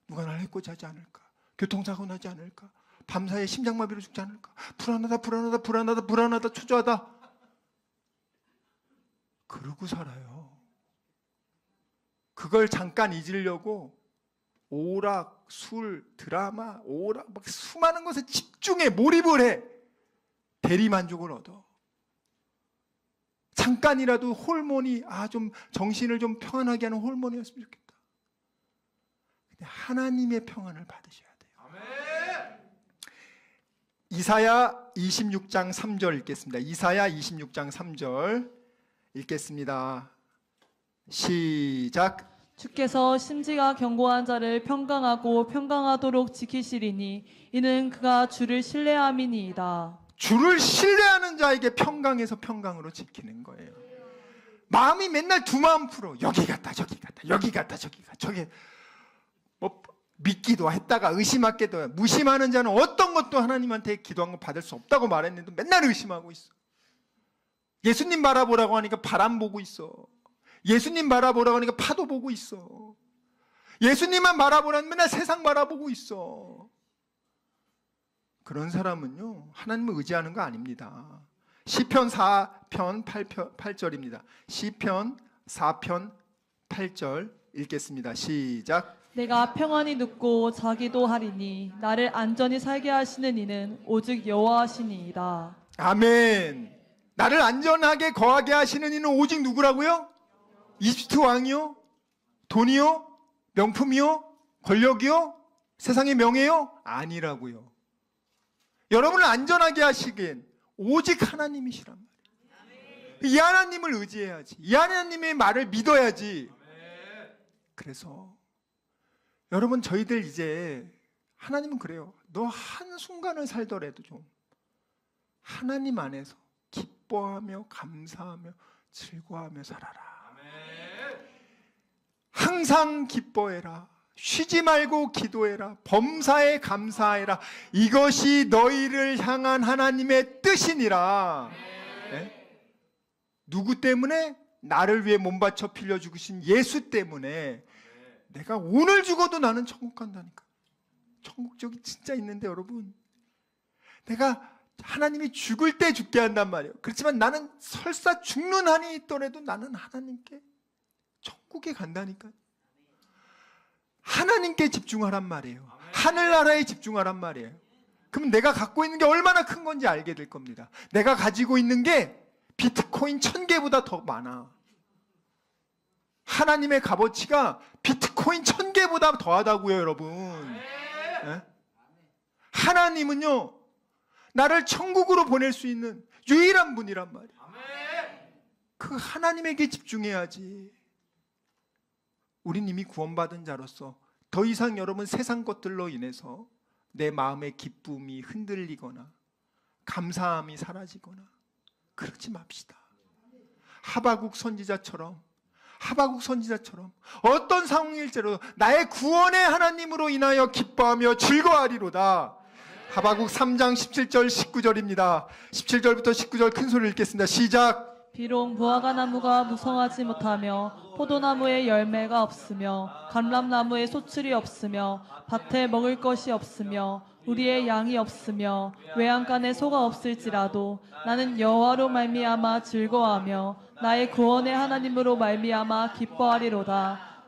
누가 날 해코지 하지 않을까? 교통사고 나지 않을까? 밤사이에 심장마비로 죽지 않을까? 불안하다 초조하다. 그러고 살아요. 그걸 잠깐 잊으려고 오락, 술, 드라마, 막 수많은 것에 집중해 몰입을 해. 대리만족을 얻어. 잠깐이라도 호르몬이 좀 정신을 좀 평안하게 하는 호르몬이었으면 좋겠다. 근데 하나님의 평안을 받으셔야 돼요. 이사야 26장 3절 읽겠습니다. 이사야 26장 3절 읽겠습니다. 시작. 주께서 심지가 견고한 자를 평강하고 평강하도록 지키시리니 이는 그가 주를 신뢰함이니이다. 주를 신뢰하는 자에게 평강해서 평강으로 지키는 거예요. 마음이 맨날 두 마음 풀어. 여기 갔다 저기 갔다 여기 갔다 저기 갔다 저기 뭐 믿기도 했다가 의심하게도 해. 무심하는 자는 어떤 것도 하나님한테 기도한 거 받을 수 없다고 말했는데 맨날 의심하고 있어. 예수님 바라보라고 하니까 바람 보고 있어. 예수님 바라보라고 하니까 파도 보고 있어. 예수님만 바라보라는 맨날 세상 바라보고 있어. 그런 사람은요 하나님을 의지하는 거 아닙니다. 시편 4편 8절입니다. 시편 4편 8절 읽겠습니다. 시작. 내가 평안히 눕고 자기도 하리니 나를 안전히 살게 하시는 이는 오직 여호와시니이다. 아멘. 나를 안전하게 거하게 하시는 이는 오직 누구라고요? 이집트 왕이요? 돈이요? 명품이요? 권력이요? 세상의 명예요? 아니라고요. 여러분을 안전하게 하시기엔 오직 하나님이시란 말이에요. 이 하나님을 의지해야지. 이 하나님의 말을 믿어야지. 그래서 여러분 저희들 이제 하나님은 그래요. 너 한순간을 살더라도 좀 하나님 안에서 기뻐하며 감사하며 즐거워하며 살아라. 항상 기뻐해라. 쉬지 말고 기도해라. 범사에 감사해라. 이것이 너희를 향한 하나님의 뜻이니라. 네? 누구 때문에? 나를 위해 몸 바쳐 빌려 죽으신 예수 때문에 내가 오늘 죽어도 나는 천국 간다니까. 천국 저기 진짜 있는데 여러분, 내가 하나님이 죽을 때 죽게 한단 말이에요. 그렇지만 나는 설사 죽는 한이 있더라도 나는 하나님께 천국에 간다니까. 하나님께 집중하란 말이에요. 하늘나라에 집중하란 말이에요. 그럼 내가 갖고 있는 게 얼마나 큰 건지 알게 될 겁니다. 내가 가지고 있는 게 비트코인 1000개보다 더 많아. 하나님의 값어치가 비트코인 1000개보다 더하다고요, 여러분. 네? 하나님은요, 나를 천국으로 보낼 수 있는 유일한 분이란 말이에요. 그 하나님에게 집중해야지. 우린 이미 구원받은 자로서 더 이상 여러분 세상 것들로 인해서 내 마음의 기쁨이 흔들리거나 감사함이 사라지거나 그러지 맙시다. 하바국 선지자처럼 어떤 상황일지라도 나의 구원의 하나님으로 인하여 기뻐하며 즐거워하리로다. 하바국 3장 17절 19절입니다. 17절부터 19절 큰 소리를 읽겠습니다. 시작. 비록 무화과 나무가 무성하지 못하며 포도나무에 열매가 없으며 감람나무에 소출이 없으며 밭에 먹을 것이 없으며 우리의 양이 없으며 외양간에 소가 없을지라도 나는 여호와로 말미암아 즐거워하며 나의 구원의 하나님으로 말미암아 기뻐하리로다.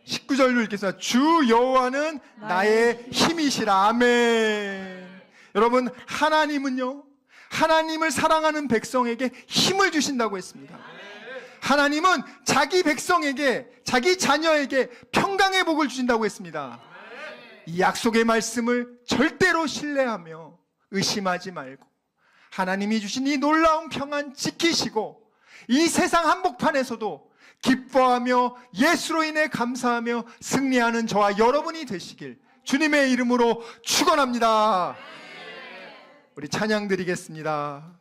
19절로 읽겠습니다. 주 여호와는 나의 힘이시라. 아멘. 여러분, 하나님은요, 하나님을 사랑하는 백성에게 힘을 주신다고 했습니다. 하나님은 자기 백성에게, 자기 자녀에게 평강의 복을 주신다고 했습니다. 이 약속의 말씀을 절대로 신뢰하며 의심하지 말고 하나님이 주신 이 놀라운 평안 지키시고 이 세상 한복판에서도 기뻐하며 예수로 인해 감사하며 승리하는 저와 여러분이 되시길 주님의 이름으로 축원합니다. 우리 찬양 드리겠습니다.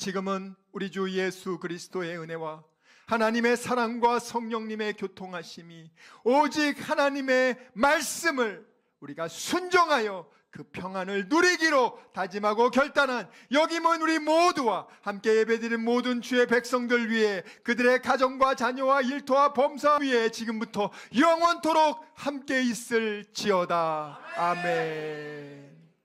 지금은 우리 주 예수 그리스도의 은혜와 하나님의 사랑과 성령님의 교통하심이 오직 하나님의 말씀을 우리가 순종하여 그 평안을 누리기로 다짐하고 결단한 여기 모인 우리 모두와 함께 예배드린 모든 주의 백성들 위해 그들의 가정과 자녀와 일터와 범사 위에 지금부터 영원토록 함께 있을지어다. 아멘.